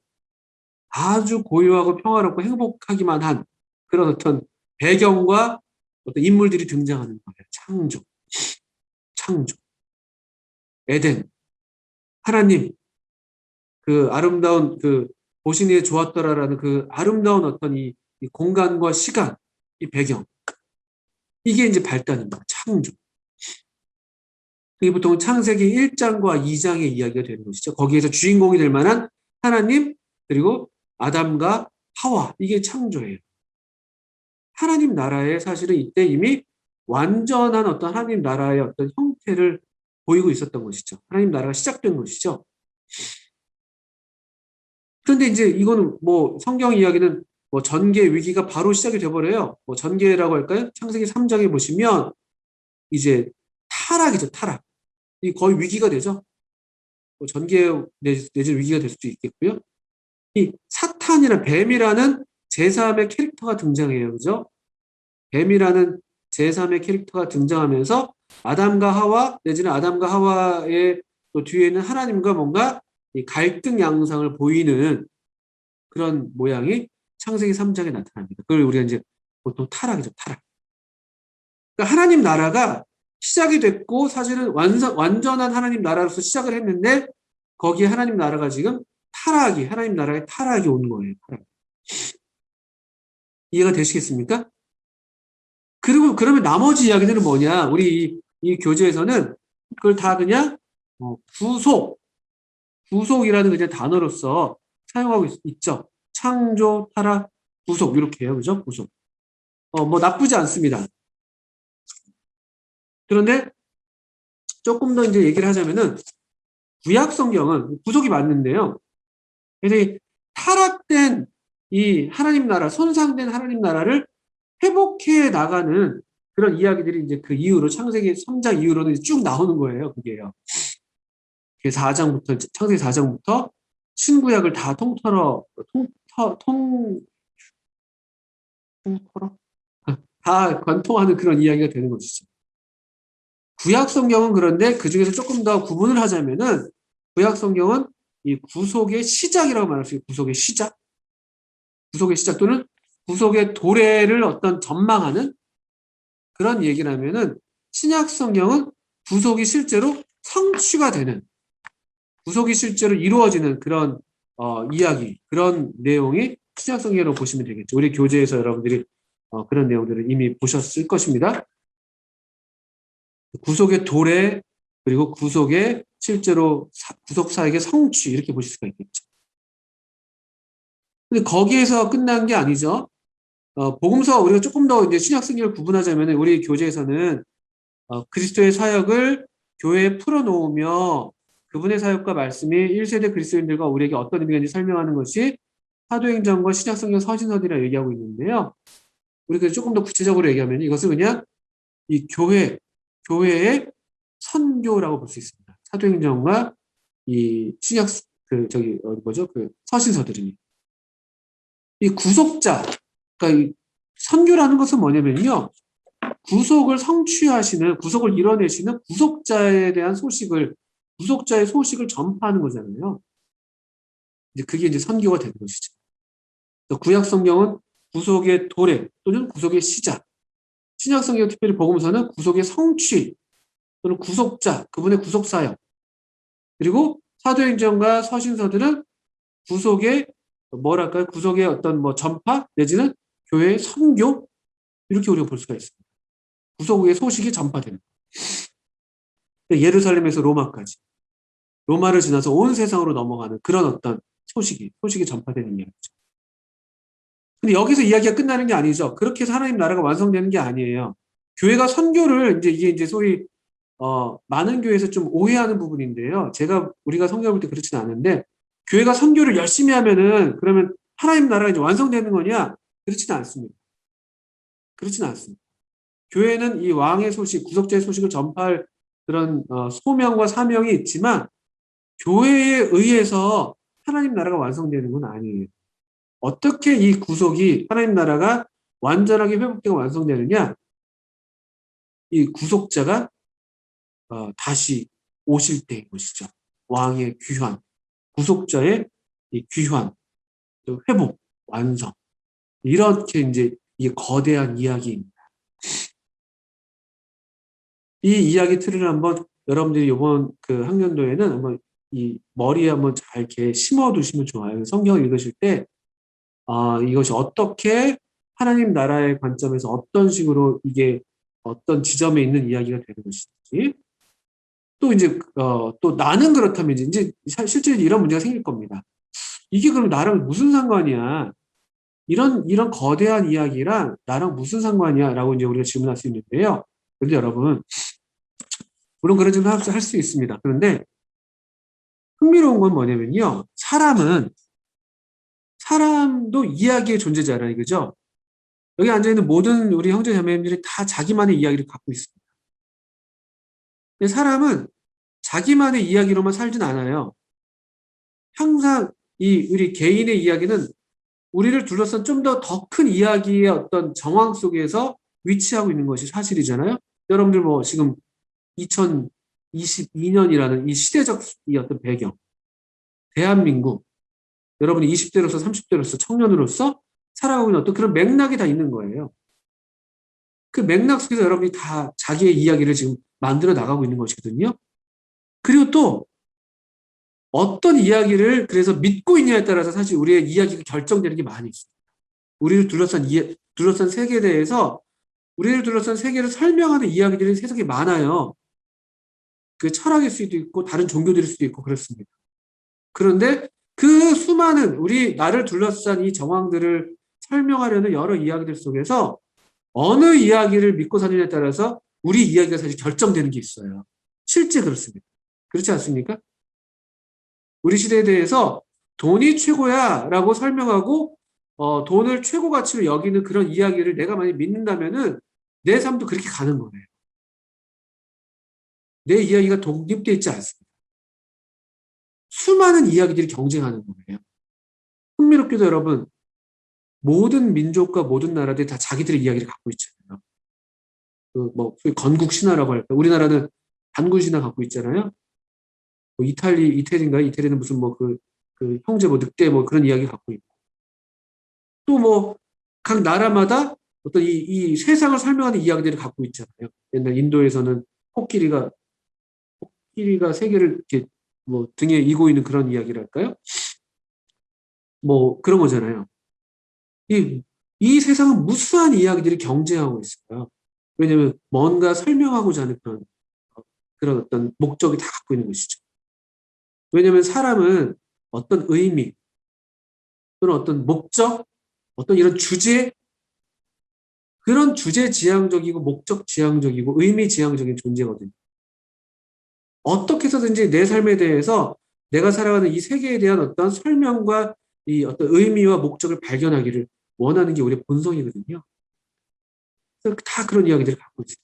A: 아주 고요하고 평화롭고 행복하기만 한 그런 어떤 배경과 어떤 인물들이 등장하는 거예요. 창조. 창조. 에덴. 하나님. 그 아름다운 보시니에 좋았더라라는 그 아름다운 어떤 이 공간과 시간, 이 배경. 이게 이제 발단입니다. 창조. 그게 보통 창세기 1장과 2장의 이야기가 되는 것이죠. 거기에서 주인공이 될 만한 하나님, 그리고 아담과 하와. 이게 창조예요. 하나님 나라에 사실은 이때 이미 완전한 어떤 하나님 나라의 어떤 형태를 보이고 있었던 것이죠. 하나님 나라가 시작된 것이죠. 그런데 이제 이거는 성경 이야기는 전개 위기가 바로 시작이 돼버려요. 전개라고 할까요? 창세기 3장에 보시면 이제 타락이죠, 타락. 이 거의 위기가 되죠. 전개 내지 위기가 될 수도 있겠고요. 이 사탄이나 뱀이라는 제3의 캐릭터가 등장해요. 그죠? 뱀이라는 제3의 캐릭터가 등장하면서 아담과 하와 내지는 아담과 하와의 또 뒤에는 하나님과 뭔가 이 갈등 양상을 보이는 그런 모양이 창세기 3장에 나타납니다. 그걸 우리가 이제 보통 타락이죠, 타락. 그러니까 하나님 나라가 시작이 됐고 사실은 완전한 하나님 나라로서 시작을 했는데 거기에 하나님 나라가 지금 하나님 나라의 타락이 온 거예요. 타락. 이해가 되시겠습니까? 그리고 그러면 나머지 이야기들은 뭐냐? 우리 이 교재에서는 그걸 다 그냥 구속이라는 그냥 단어로서 사용하고 있죠. 창조, 타락, 구속 이렇게 해요. 그죠? 구속. 나쁘지 않습니다. 그런데 조금 더 이제 얘기를 하자면은 구약 성경은 구속이 맞는데요. 그래서 이 타락된 이 하나님 나라, 손상된 하나님 나라를 회복해 나가는 그런 이야기들이 이제 그 이후로 창세기 3장 이후로는 쭉 나오는 거예요. 그게요. 4장부터 창세기 4장부터 신구약을 다 통틀어 다 관통하는 그런 이야기가 되는 것이죠. 구약 성경은 그런데 그 중에서 조금 더 구분을 하자면은 구약 성경은 이 구속의 시작이라고 말할 수 있어요. 구속의 시작 또는 구속의 도래를 어떤 전망하는 그런 얘기를 하면은 신약 성경은 구속이 실제로 성취가 되는 구속이 실제로 이루어지는 그런 이야기 그런 내용이 신약 성경으로 보시면 되겠죠. 우리 교재에서 여러분들이 그런 내용들을 이미 보셨을 것입니다. 구속의 도래 그리고 구속의 실제로 구속 사역의 성취 이렇게 보실 수가 있겠죠. 근데 거기에서 끝난 게 아니죠. 복음서 우리가 조금 더 이제 신약 성경을 구분하자면 우리 교재에서는 그리스도의 사역을 교회에 풀어놓으며 그분의 사역과 말씀이 1세대 그리스도인들과 우리에게 어떤 의미가 있는지 설명하는 것이 사도행전과 신약 성경 서신서들이라 얘기하고 있는데요. 우리가 조금 더 구체적으로 얘기하면 이것은 그냥 이 교회의 선교라고 볼 수 있습니다. 사도행전과 이 신약 그 서신서들은 이 구속자, 그러니까 이 선교라는 것은 뭐냐면요, 구속을 성취하시는, 구속을 이뤄내시는 구속자에 대한 구속자의 소식을 전파하는 거잖아요. 이제 그게 이제 선교가 되는 것이죠. 구약 성경은 구속의 도래 또는 구속의 시작, 신약 성경 특별히 복음서는 구속의 성취 또는 구속자, 그분의 구속 사역, 그리고 사도행전과 서신서들은 구속의 구속의 어떤 전파 내지는 교회의 선교 이렇게 우리가 볼 수가 있습니다. 구속의 소식이 전파되는. 예루살렘에서 로마까지, 로마를 지나서 온 세상으로 넘어가는 그런 어떤 소식이 전파되는 이야기죠. 근데 여기서 이야기가 끝나는 게 아니죠. 그렇게 해서 하나님 나라가 완성되는 게 아니에요. 교회가 선교를 이게 소위 많은 교회에서 좀 오해하는 부분인데요. 우리가 성경을 볼 때 그렇지는 않은데, 교회가 선교를 열심히 하면은, 그러면 하나님 나라가 이제 완성되는 거냐? 그렇지는 않습니다. 그렇지는 않습니다. 교회는 이 왕의 소식, 구속자의 소식을 전파할 그런 소명과 사명이 있지만, 교회에 의해서 하나님 나라가 완성되는 건 아니에요. 어떻게 이 구속이, 하나님 나라가 완전하게 회복되고 완성되느냐? 이 구속자가 다시 오실 때인 것이죠. 왕의 귀환, 구속자의 이 귀환, 회복, 완성. 이렇게 이제 이 거대한 이야기입니다. 이 이야기 틀을 한번 여러분들이 이번 그 학년도에는 한번 이 머리에 한번 잘 이렇게 심어 두시면 좋아요. 성경을 읽으실 때, 이것이 어떻게 하나님 나라의 관점에서 어떤 식으로 이게 어떤 지점에 있는 이야기가 되는 것인지, 또 이제 또 나는 그렇다면 이제 실제 이런 문제가 생길 겁니다. 이게 그럼 나랑 무슨 상관이야? 이런 거대한 이야기랑 나랑 무슨 상관이야라고 이제 우리가 질문할 수 있는데요. 그런데 여러분, 물론 그런 질문 할 수 있습니다. 그런데 흥미로운 건 뭐냐면요. 사람도 이야기의 존재잖아요. 그죠? 여기 앉아있는 모든 우리 형제 자매님들이 다 자기만의 이야기를 갖고 있습니다. 근데 사람은 자기만의 이야기로만 살진 않아요. 항상 우리 개인의 이야기는 우리를 둘러싼 좀 더 큰 이야기의 어떤 정황 속에서 위치하고 있는 것이 사실이잖아요. 여러분들 지금 2022년이라는 이 시대적 이 어떤 배경, 대한민국, 여러분이 20대로서 30대로서 청년으로서 살아가고 있는 어떤 그런 맥락이 다 있는 거예요. 그 맥락 속에서 여러분이 다 자기의 이야기를 지금 만들어 나가고 있는 것이거든요. 그리고 또 어떤 이야기를 그래서 믿고 있냐에 따라서 사실 우리의 이야기가 결정되는 게 많이 있어요. 우리를 둘러싼 세계에 대해서 우리를 둘러싼 세계를 설명하는 이야기들이 세상에 많아요. 그 철학일 수도 있고 다른 종교들일 수도 있고 그렇습니다. 그런데 그 수많은 나를 둘러싼 이 정황들을 설명하려는 여러 이야기들 속에서 어느 이야기를 믿고 사느냐에 따라서 우리 이야기가 사실 결정되는 게 있어요. 실제 그렇습니다. 그렇지 않습니까? 우리 시대에 대해서 돈이 최고야 라고 설명하고 돈을 최고 가치로 여기는 그런 이야기를 내가 만약 믿는다면은 내 삶도 그렇게 가는 거예요. 내 이야기가 독립되어 있지 않습니다. 수많은 이야기들이 경쟁하는 거예요. 흥미롭게도 여러분, 모든 민족과 모든 나라들이 다 자기들의 이야기를 갖고 있잖아요. 소위 건국 신화라고 할까? 우리나라는 단군 신화 갖고 있잖아요. 이태리는 무슨 그 형제 늑대 그런 이야기 갖고 있고. 또 각 나라마다 어떤 이 세상을 설명하는 이야기들을 갖고 있잖아요. 옛날 인도에서는 코끼리가 세계를 이렇게 등에 이고 있는 그런 이야기랄까요? 그런 거잖아요. 이 세상은 무수한 이야기들이 경쟁하고 있어요. 왜냐하면 뭔가 설명하고자 하는 그런 어떤 목적이 다 갖고 있는 것이죠. 왜냐하면 사람은 어떤 의미 또는 어떤 목적, 어떤 이런 주제 그런 주제 지향적이고 목적 지향적이고 의미 지향적인 존재거든요. 어떻게 해서든지 내 삶에 대해서 내가 살아가는 이 세계에 대한 어떤 설명과 이 어떤 의미와 목적을 발견하기를 원하는 게 우리의 본성이거든요. 그래서 다 그런 이야기들을 갖고 있어요.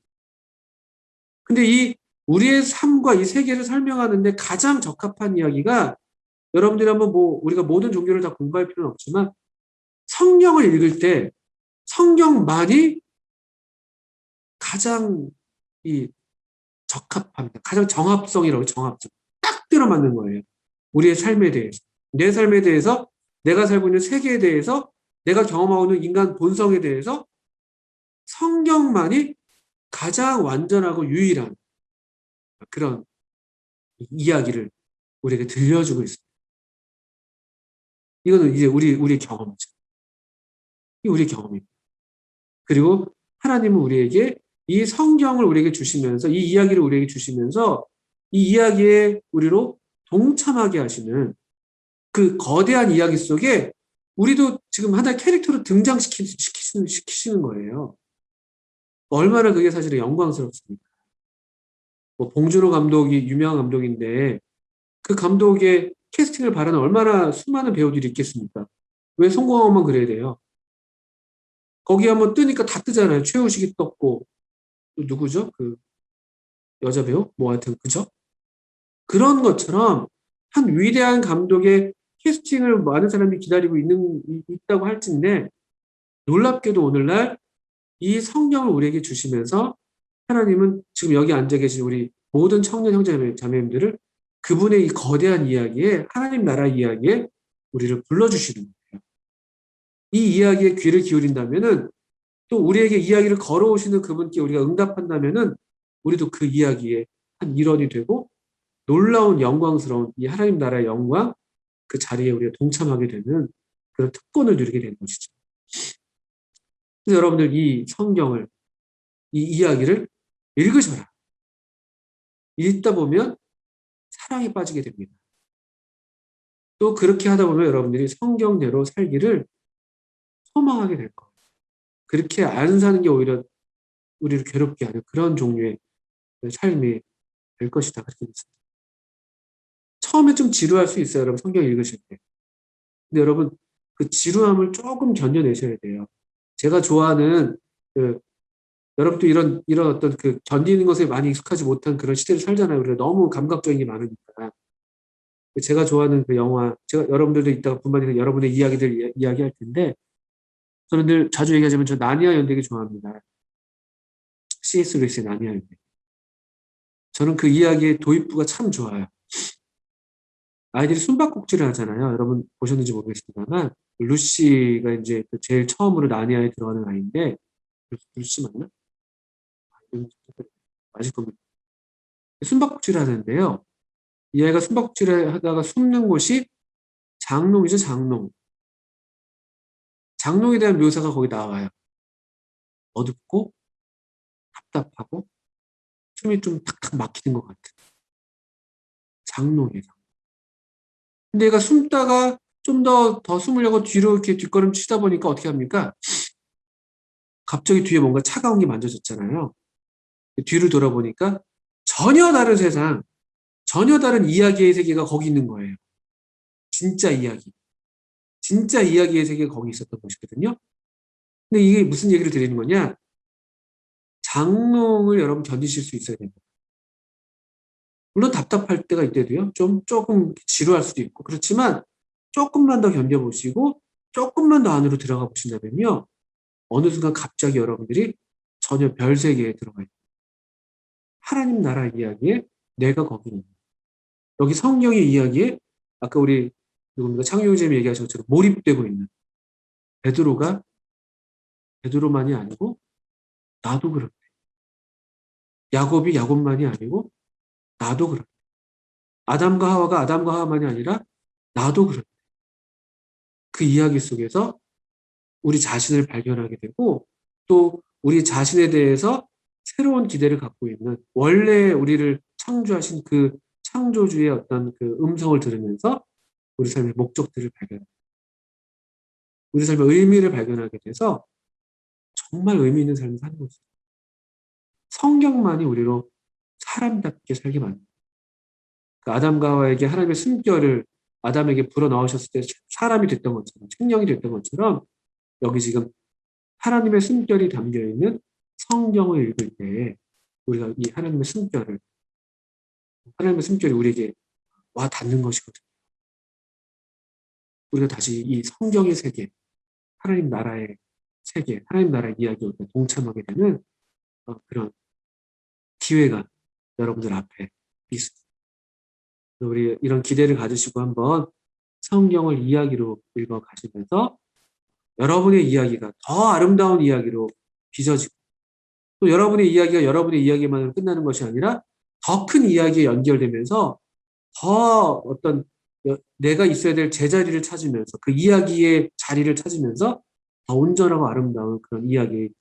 A: 근데 이 우리의 삶과 이 세계를 설명하는데 가장 적합한 이야기가 여러분들이 한번 뭐 우리가 모든 종교를 다 공부할 필요는 없지만 성경을 읽을 때 성경만이 가장 이 적합합니다. 가장 정합성이라고 정합성. 딱 들어맞는 거예요. 우리의 삶에 대해서. 내 삶에 대해서, 내가 살고 있는 세계에 대해서, 내가 경험하고 있는 인간 본성에 대해서 성경만이 가장 완전하고 유일한 그런 이야기를 우리에게 들려주고 있습니다. 이거는 이제 우리 경험이죠. 이 우리 경험입니다. 그리고 하나님은 우리에게 이 성경을 우리에게 주시면서 이 이야기를 우리에게 주시면서 이 이야기에 우리로 동참하게 하시는 그 거대한 이야기 속에 우리도 지금 하나의 캐릭터로 등장시키시는 거예요. 얼마나 그게 사실은 영광스럽습니까? 뭐 봉준호 감독이 유명한 감독인데 그 감독의 캐스팅을 바라는 얼마나 수많은 배우들이 있겠습니까? 왜 송강호만 그래야 돼요? 거기 한번 뜨니까 다 뜨잖아요. 최우식이 떴고 또 누구죠? 그 여자 배우? 뭐 하여튼 그죠? 그런 것처럼 한 위대한 감독의 캐스팅을 많은 사람이 기다리고 있다고 할진데 놀랍게도 오늘날 이 성경을 우리에게 주시면서 하나님은 지금 여기 앉아 계신 우리 모든 청년 형제 자매님들을 그분의 이 거대한 이야기에 하나님 나라 이야기에 우리를 불러주시는 거예요. 이 이야기에 귀를 기울인다면은 또 우리에게 이야기를 걸어오시는 그분께 우리가 응답한다면은 우리도 그 이야기의 한 일원이 되고 놀라운 영광스러운 이 하나님 나라의 영광 그 자리에 우리가 동참하게 되는 그런 특권을 누리게 되는 것이죠. 그래서 여러분들 이 성경을 이 이야기를 읽으셔라. 읽다 보면 사랑에 빠지게 됩니다. 또 그렇게 하다 보면 여러분들이 성경대로 살기를 소망하게 될 거예요. 그렇게 안 사는 게 오히려 우리를 괴롭게 하는 그런 종류의 삶이 될 것이다. 그렇게 믿습니다. 처음에 좀 지루할 수 있어요. 여러분 성경 읽으실 때. 근데 여러분 그 지루함을 조금 견뎌내셔야 돼요. 제가 좋아하는 그 여러분도 이런 어떤 그 견디는 것에 많이 익숙하지 못한 그런 시대를 살잖아요. 우리가 너무 감각적인 게 많으니까. 제가 좋아하는 그 영화, 제가 여러분들도 이따가 분만히 여러분의 이야기들 이야기할 텐데, 저는 늘 자주 얘기하자면 저 나니아 연대기 좋아합니다. C.S. 루이스의 나니아 연대기. 저는 그 이야기의 도입부가 참 좋아요. 아이들이 숨바꼭질을 하잖아요. 여러분 보셨는지 모르겠습니다만, 루시가 이제 제일 처음으로 나니아에 들어가는 아이인데, 루시 맞나? 맞을 겁니다. 숨바꼭질을 하는데요. 이 아이가 숨바꼭질을 하다가 숨는 곳이 장롱이죠, 장롱. 장롱에 대한 묘사가 거기 나와요. 어둡고 답답하고 숨이 좀 탁탁 막히는 것 같은 장롱이에요. 근데 얘가 숨다가 좀 더 숨으려고 뒤로 이렇게 뒷걸음 치다 보니까 어떻게 합니까? 갑자기 뒤에 뭔가 차가운 게 만져졌잖아요. 뒤를 돌아보니까 전혀 다른 세상, 전혀 다른 이야기의 세계가 거기 있는 거예요. 진짜 이야기. 진짜 이야기의 세계가 거기 있었던 것이거든요. 근데 이게 무슨 얘기를 드리는 거냐? 장롱을 여러분 견디실 수 있어야 됩니다. 물론 답답할 때가 있대도요. 조금 지루할 수도 있고. 그렇지만 조금만 더 견뎌보시고 조금만 더 안으로 들어가 보신다면요. 어느 순간 갑자기 여러분들이 전혀 별 세계에 들어가 있고 하나님 나라 이야기에 내가 거기 있는 여기 성경의 이야기에 아까 우리 누굽니까 창용재님이 얘기하신 것처럼 몰입되고 있는 베드로가 베드로만이 아니고 나도 그렇대. 야곱이 야곱만이 아니고 나도 그렇대. 아담과 하와가 아담과 하와만이 아니라 나도 그렇대. 그 이야기 속에서 우리 자신을 발견하게 되고 또 우리 자신에 대해서 새로운 기대를 갖고 있는 원래 우리를 창조하신 그 창조주의 어떤 그 음성을 들으면서 우리 삶의 목적들을 발견, 우리 삶의 의미를 발견하게 돼서 정말 의미 있는 삶을 사는 거죠. 성경만이 우리로 사람답게 살게 만듭니다. 아담과 하와에게 하나님의 숨결을 아담에게 불어넣으셨을 때 사람이 됐던 것처럼, 생명이 됐던 것처럼, 여기 지금 하나님의 숨결이 담겨있는 성경을 읽을 때 우리가 이 하나님의 숨결이 우리에게 와 닿는 것이거든요. 우리가 다시 이 성경의 세계, 하나님 나라의 세계, 하나님 나라의 이야기에 동참하게 되는 그런 기회가 여러분들 앞에 있습니다. 우리 이런 기대를 가지시고 한번 성경을 이야기로 읽어 가시면서 여러분의 이야기가 더 아름다운 이야기로 빚어지고, 또 여러분의 이야기가 여러분의 이야기만으로 끝나는 것이 아니라 더 큰 이야기에 연결되면서 더 어떤 내가 있어야 될 제자리를 찾으면서 그 이야기의 자리를 찾으면서 더 온전하고 아름다운 그런 이야기를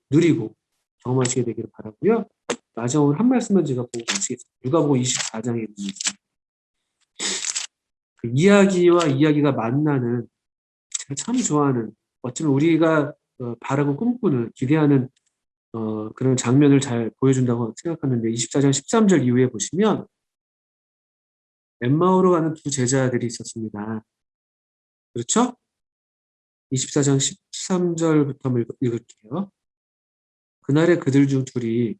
A: 누리고 경험하시게 되기를 바라고요. 마지막으로 한 말씀만 제가 보고 마치겠습니다. 누가복음 24장에 있는 그 이야기와 이야기가 만나는, 제가 참 좋아하는, 어쩌면 우리가 바라고 꿈꾸는, 기대하는 그런 장면을 잘 보여준다고 생각하는데, 24장 13절 이후에 보시면 엠마오로 가는 두 제자들이 있었습니다. 그렇죠? 24장 13절부터 읽을게요. 그날에 그들 중 둘이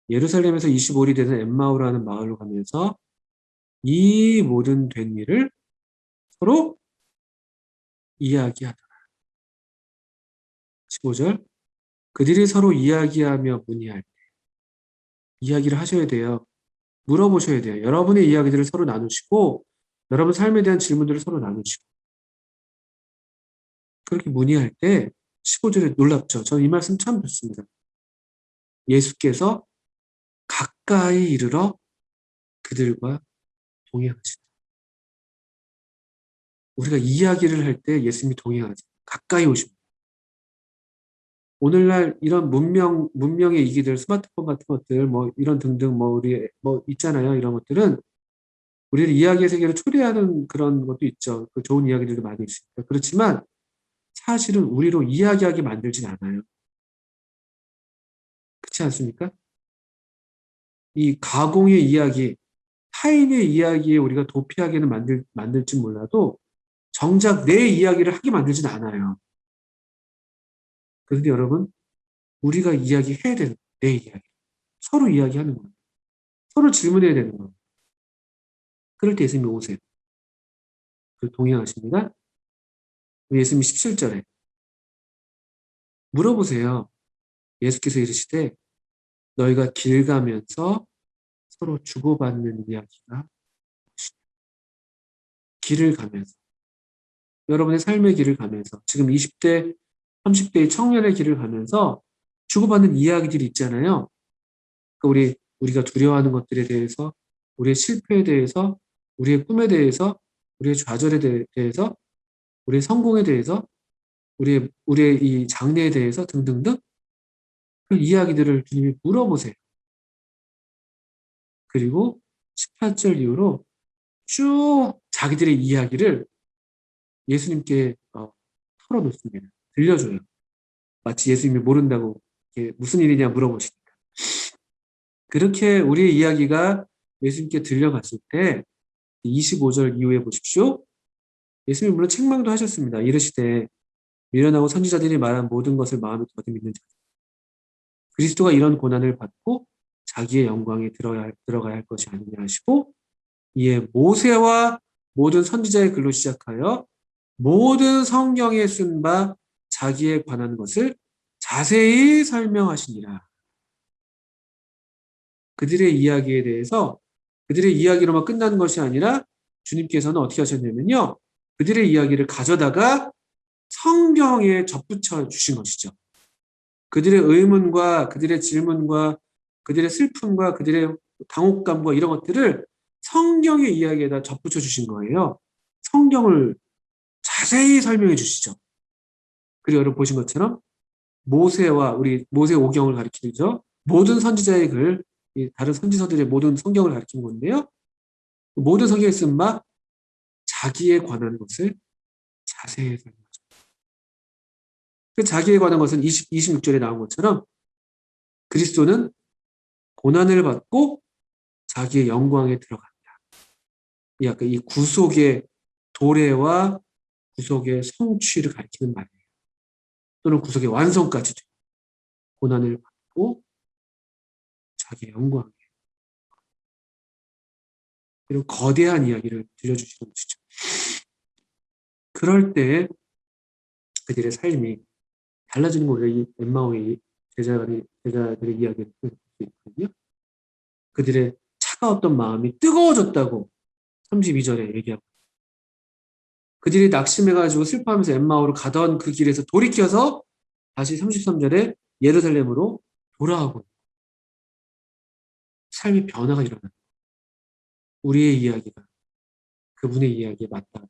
A: 예루살렘에서 25里되는 엠마오라는 마을로 가면서 이 모든 된 일을 서로 이야기하더라. 15절. 그들이 서로 이야기하며 문의할 때, 이야기를 하셔야 돼요. 물어보셔야 돼요. 여러분의 이야기들을 서로 나누시고, 여러분 삶에 대한 질문들을 서로 나누시고, 그렇게 문의할 때 15절에 놀랍죠. 저는 이 말씀 참 좋습니다. 예수께서 가까이 이르러 그들과 동행하시다. 우리가 이야기를 할 때 예수님이 동행하지, 가까이 오십니다. 오늘날 이런 문명의 이기들, 스마트폰 같은 것들, 뭐 이런 등등, 우리 있잖아요. 이런 것들은 우리를 이야기의 세계로 초대하는 그런 것도 있죠. 그 좋은 이야기들도 많이 있습니다. 그렇지만 사실은 우리로 이야기하게 만들진 않아요. 그렇지 않습니까? 이 가공의 이야기, 타인의 이야기에 우리가 도피하게는 만들지 몰라도 정작 내 이야기를 하게 만들진 않아요. 그런데 여러분, 우리가 이야기해야 되는 거예요. 내 이야기. 서로 이야기하는 거예요. 서로 질문해야 되는 거예요. 그럴 때 예수님이 오세요. 동행하십니다. 예수님이 17절에 물어보세요. 예수께서 이르시되 너희가 길 가면서 서로 주고받는 이야기가 길을 가면서, 여러분의 삶의 길을 가면서, 지금 20대, 30대의 청년의 길을 가면서 주고받는 이야기들이 있잖아요. 우리가 두려워하는 것들에 대해서, 우리의 실패에 대해서, 우리의 꿈에 대해서, 우리의 좌절에 대해서, 우리의 성공에 대해서, 우리의 이 장래에 대해서 등등등, 그 이야기들을 주님이 물어보세요. 그리고 18절 이후로 쭉 자기들의 이야기를 예수님께 털어놓습니다. 들려줘요. 마치 예수님이 모른다고 무슨 일이냐 물어보시니까. 그렇게 우리의 이야기가 예수님께 들려갔을 때 25절 이후에 보십시오. 예수님이 물론 책망도 하셨습니다. 이르시되 미련하고 선지자들이 말한 모든 것을 마음에 더듬 믿는 자, 그리스도가 이런 고난을 받고 자기의 영광에 들어가야 할 것이 아니냐 하시고, 이에 모세와 모든 선지자의 글로 시작하여 모든 성경에 쓴 바 자기에 관한 것을 자세히 설명하시니라. 그들의 이야기에 대해서, 그들의 이야기로만 끝나는 것이 아니라 주님께서는 어떻게 하셨냐면요, 그들의 이야기를 가져다가 성경에 접붙여 주신 것이죠. 그들의 의문과 그들의 질문과 그들의 슬픔과 그들의 당혹감과 이런 것들을 성경의 이야기에다 접붙여 주신 거예요. 성경을 자세히 설명해 주시죠. 그리고 여러분 보신 것처럼 모세와 우리 모세 오경을 가리키죠. 모든 선지자의 글, 다른 선지서들의 모든 성경을 가리키는 건데요. 모든 성경에 쓴 바 자기에 관한 것을 자세히 설명하죠. 그 자기에 관한 것은 26절에 나온 것처럼 그리스도는 고난을 받고 자기의 영광에 들어간다. 약간 이 구속의 도래와 구속의 성취를 가리키는 말이에요. 또는 구속의 완성까지도 고난을 받고 자기의 영광에, 그리고 거대한 이야기를 들려주시는 것이죠. 그럴 때 그들의 삶이 달라지는 거 우리가 이 엠마오의 제자들의 이야기를 볼 수 있거든요. 그들의 차가웠던 마음이 뜨거워졌다고 32절에 얘기하고, 그들이 낙심해가지고 슬퍼하면서 엠마오로 가던 그 길에서 돌이켜서 다시 33절에 예루살렘으로 돌아오고 삶의 변화가 일어나요. 우리의 이야기가 그분의 이야기에 맞다.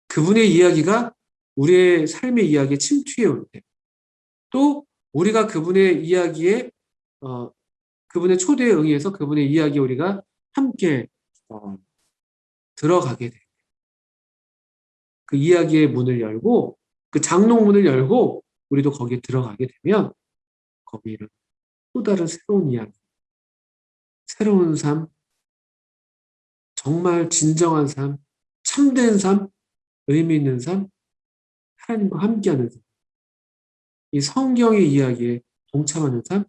A: 그분의 이야기가 우리의 삶의 이야기에 침투해 올 때, 또 우리가 그분의 이야기에 그분의 초대에 응해서 그분의 이야기에 우리가 함께 들어가게 돼. 그 이야기의 문을 열고 그 장롱문을 열고 우리도 거기에 들어가게 되면 거기는 또 다른 새로운 이야기, 새로운 삶, 정말 진정한 삶, 참된 삶, 의미 있는 삶, 하나님과 함께하는 삶, 이 성경의 이야기에 동참하는 삶,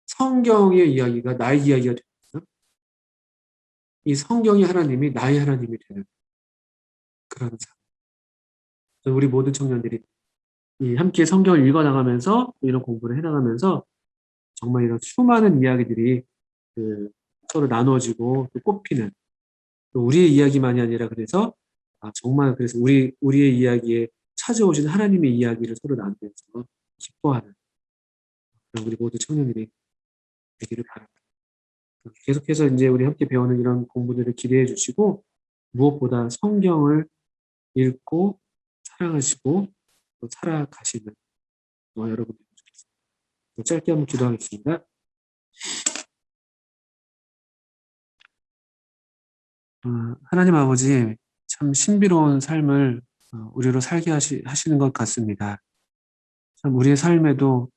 A: 성경의 이야기가 나의 이야기가 되는 삶, 이 성경이 하나님이 나의 하나님이 되는 그런 삶. 우리 모든 청년들이 이 함께 성경을 읽어나가면서 이런 공부를 해나가면서 정말 이런 수많은 이야기들이 서로 나누어지고 또 꽃피는, 또 우리의 이야기만이 아니라 그래서 정말 그래서 우리의 이야기에 찾아오신 하나님의 이야기를 서로 나누면서 기뻐하는 그런 우리 모두 청년들이 되기를 바랍니다. 계속해서 이제 우리 함께 배우는 이런 공부들을 기대해 주시고, 무엇보다 성경을 읽고 사랑하시고 또 살아가시는 여러분들 좋겠습니다. 짧게 한번 기도하겠습니다. 하나님 아버지, 참 신비로운 삶을 우리로 살게 하시는 것 같습니다. 참 우리의 삶에도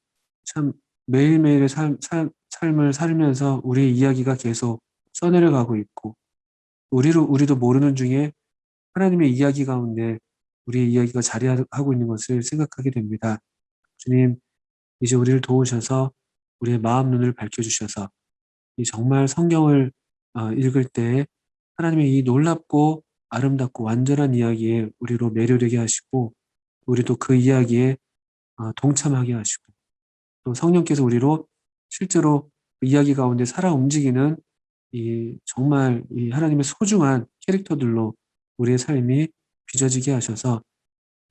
A: 참 매일매일의 삶을 살면서 우리의 이야기가 계속 써내려가고 있고, 우리도 모르는 중에 하나님의 이야기 가운데 우리의 이야기가 자리하고 있는 것을 생각하게 됩니다. 주님, 이제 우리를 도우셔서 우리의 마음 눈을 밝혀주셔서 이 정말 성경을 읽을 때 하나님의 이 놀랍고 아름답고 완전한 이야기에 우리로 매료되게 하시고, 우리도 그 이야기에 동참하게 하시고, 또 성령께서 우리로 실제로 그 이야기 가운데 살아 움직이는 이 정말 이 하나님의 소중한 캐릭터들로 우리의 삶이 빚어지게 하셔서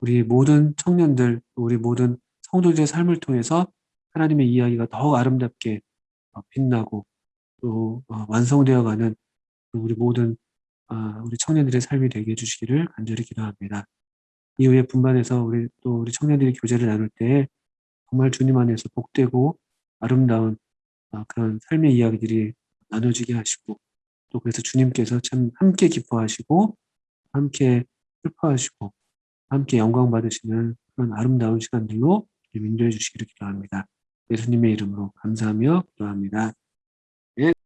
A: 우리 모든 청년들, 우리 모든 성도들의 삶을 통해서 하나님의 이야기가 더욱 아름답게 빛나고 또 완성되어가는 우리 모든 우리 청년들의 삶이 되게 해주시기를 간절히 기도합니다. 이후에 분반해서 우리 청년들이 교제를 나눌 때 정말 주님 안에서 복되고 아름다운 그런 삶의 이야기들이 나눠지게 하시고, 또 그래서 주님께서 참 함께 기뻐하시고 함께 슬퍼하시고 함께 영광 받으시는 그런 아름다운 시간들로 인도해 주시기를 기도합니다. 예수님의 이름으로 감사하며 기도합니다. 네.